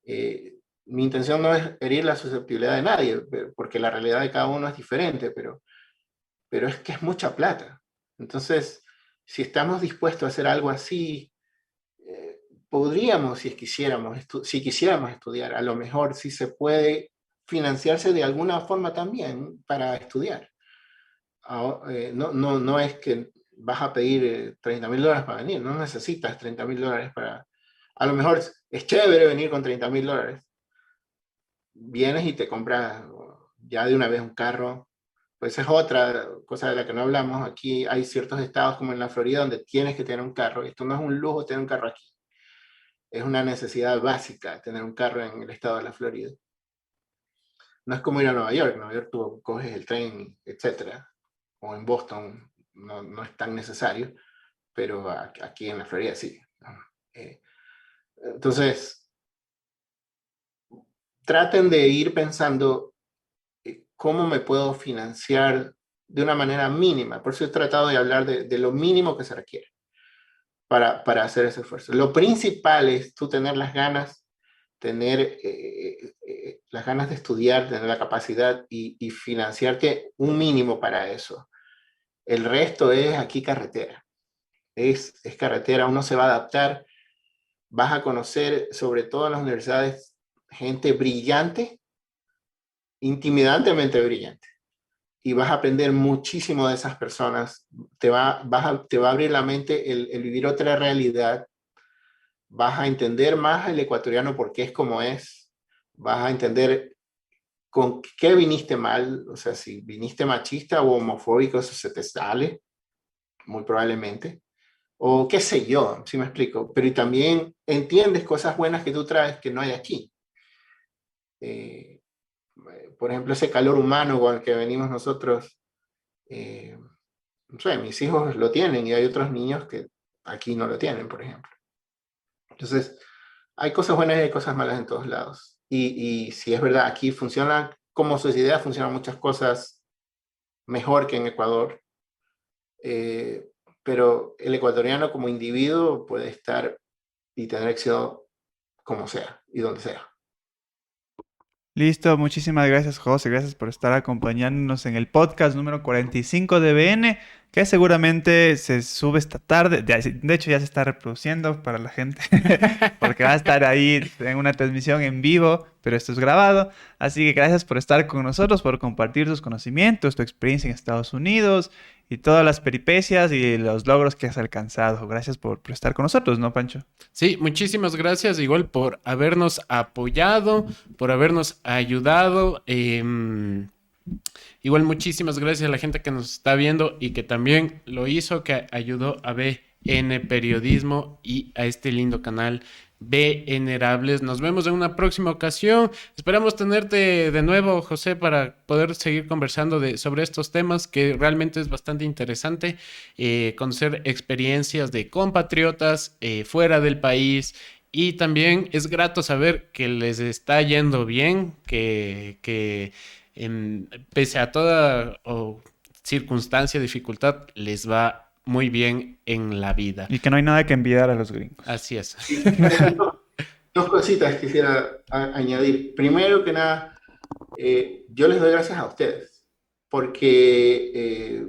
mi intención no es herir la susceptibilidad de nadie, porque la realidad de cada uno es diferente, pero es que es mucha plata. Entonces, si estamos dispuestos a hacer algo así, podríamos, si quisiéramos estudiar, a lo mejor sí se puede financiarse de alguna forma también para estudiar. No es que vas a pedir $30,000 para venir, no necesitas $30,000 para... A lo mejor es chévere venir con $30,000. Vienes y te compras ya de una vez un carro. Pues es otra cosa de la que no hablamos. Aquí hay ciertos estados como en la Florida donde tienes que tener un carro. Esto no es un lujo tener un carro aquí. Es una necesidad básica tener un carro en el estado de la Florida. No es como ir a Nueva York. En Nueva York tú coges el tren, etcétera. O en Boston no es tan necesario, pero aquí en la Florida sí. Entonces, traten de ir pensando cómo me puedo financiar de una manera mínima. Por eso he tratado de hablar de lo mínimo que se requiere para hacer ese esfuerzo. Lo principal es tú tener las ganas, tener las ganas de estudiar, tener la capacidad y financiarte un mínimo para eso. El resto es aquí carretera. Es carretera, uno se va a adaptar, vas a conocer, sobre todo en las universidades, gente brillante, intimidantemente brillante. Y vas a aprender muchísimo de esas personas. Te va a abrir la mente el vivir otra realidad. Vas a entender más el ecuatoriano porque es como es. Vas a entender con qué viniste mal. O sea, si viniste machista o homofóbico, eso se te sale, muy probablemente. O qué sé yo, si me explico. Pero y también entiendes cosas buenas que tú traes que no hay aquí. Por ejemplo, ese calor humano con el que venimos nosotros, no sé, mis hijos lo tienen y hay otros niños que aquí no lo tienen, por ejemplo. Entonces, hay cosas buenas y hay cosas malas en todos lados. Y si es verdad, aquí funciona, como sociedad funcionan muchas cosas mejor que en Ecuador, pero el ecuatoriano como individuo puede estar y tener éxito como sea y donde sea. Listo, muchísimas gracias, José. Gracias por estar acompañándonos en el podcast número 45 de BN, que seguramente se sube esta tarde. De hecho, ya se está reproduciendo para la gente, porque va a estar ahí en una transmisión en vivo, pero esto es grabado. Así que gracias por estar con nosotros, por compartir tus conocimientos, tu experiencia en Estados Unidos y todas las peripecias y los logros que has alcanzado. Gracias por estar con nosotros, ¿no, Pancho? Sí, muchísimas gracias igual por habernos apoyado, por habernos ayudado. Igual muchísimas gracias a la gente que nos está viendo y que también lo hizo, que ayudó a BN Periodismo y a este lindo canal Venerables. Nos vemos en una próxima ocasión. Esperamos tenerte de nuevo, José, para poder seguir conversando sobre estos temas, que realmente es bastante interesante conocer experiencias de compatriotas fuera del país. Y también es grato saber que les está yendo bien, que pese a toda circunstancia, dificultad, les va muy bien en la vida. Y que no hay nada que envidiar a los gringos. Así es. Dos cositas quisiera añadir. Primero que nada, yo les doy gracias a ustedes, porque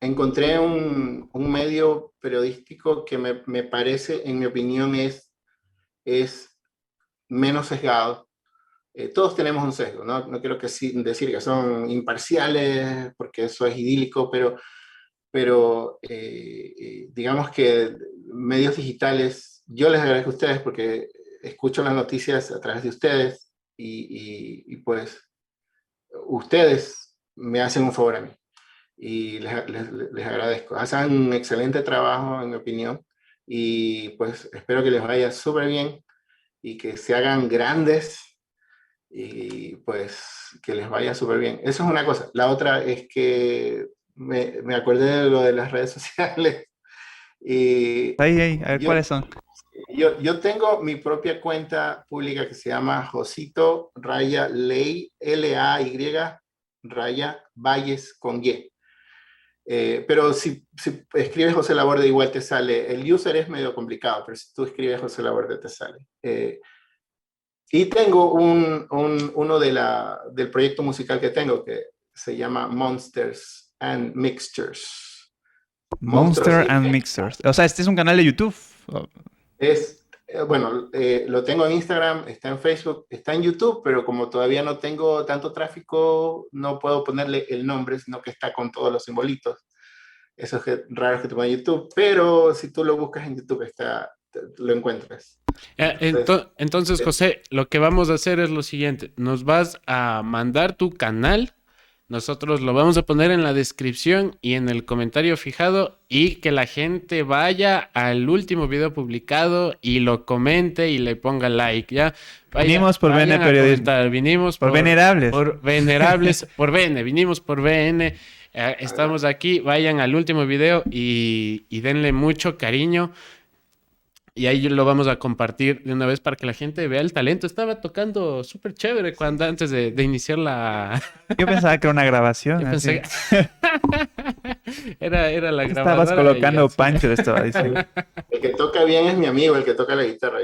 encontré un medio periodístico que me parece, en mi opinión, es menos sesgado. Todos tenemos un sesgo, ¿no? No quiero decir que son imparciales, porque eso es idílico, pero digamos que medios digitales, yo les agradezco a ustedes porque escucho las noticias a través de ustedes y pues ustedes me hacen un favor a mí y les agradezco. Hacen un excelente trabajo, en mi opinión, y pues espero que les vaya súper bien y que se hagan grandes y pues que les vaya súper bien. Eso es una cosa. La otra es que me acordé de lo de las redes sociales y Ahí, a ver yo, cuáles son. yo tengo mi propia cuenta pública que se llama Josito Raya Ley, Lay Raya Valles con Y. Pero si escribes José Laborde igual te sale. El user es medio complicado, pero si tú escribes José Laborde te sale. Y tengo uno del proyecto musical que tengo que se llama Monsters and Mixtures. Monstruos Monster and Mixers. O sea, este es un canal de YouTube. Oh, bueno, lo tengo en Instagram, está en Facebook, está en YouTube, pero como todavía no tengo tanto tráfico, no puedo ponerle el nombre, sino que está con todos los simbolitos. Esos raros que te ponen en YouTube, pero si tú lo buscas en YouTube, lo encuentras. Entonces, José, lo que vamos a hacer es lo siguiente. Nos vas a mandar tu canal. Nosotros lo vamos a poner en la descripción y en el comentario fijado y que la gente vaya al último video publicado y lo comente y le ponga like, ¿ya? Venimos por vayan BN a Periodismo. comentar. Vinimos Por venerables. Por venerables, por BN, vinimos por BN. Estamos aquí, vayan al último video y denle mucho cariño. Y ahí lo vamos a compartir de una vez para que la gente vea el talento. Estaba tocando súper chévere antes de iniciar la... Yo pensaba que era una grabación. Yo así. pensé era la grabadora. Estabas colocando Pancho, le estaba diciendo. El que toca bien es mi amigo, el que toca la guitarra.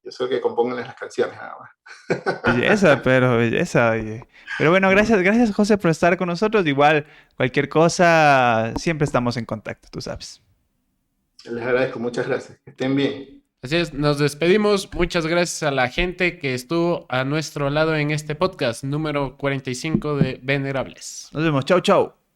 Yo soy el que compongo las canciones, nada más. Belleza, pero belleza, oye. Pero bueno, gracias José por estar con nosotros. Igual, cualquier cosa, siempre estamos en contacto, tú sabes. Les agradezco, muchas gracias. Que estén bien. Así es, nos despedimos. Muchas gracias a la gente que estuvo a nuestro lado en este podcast número 45 de Venerables. Nos vemos, chau, chau.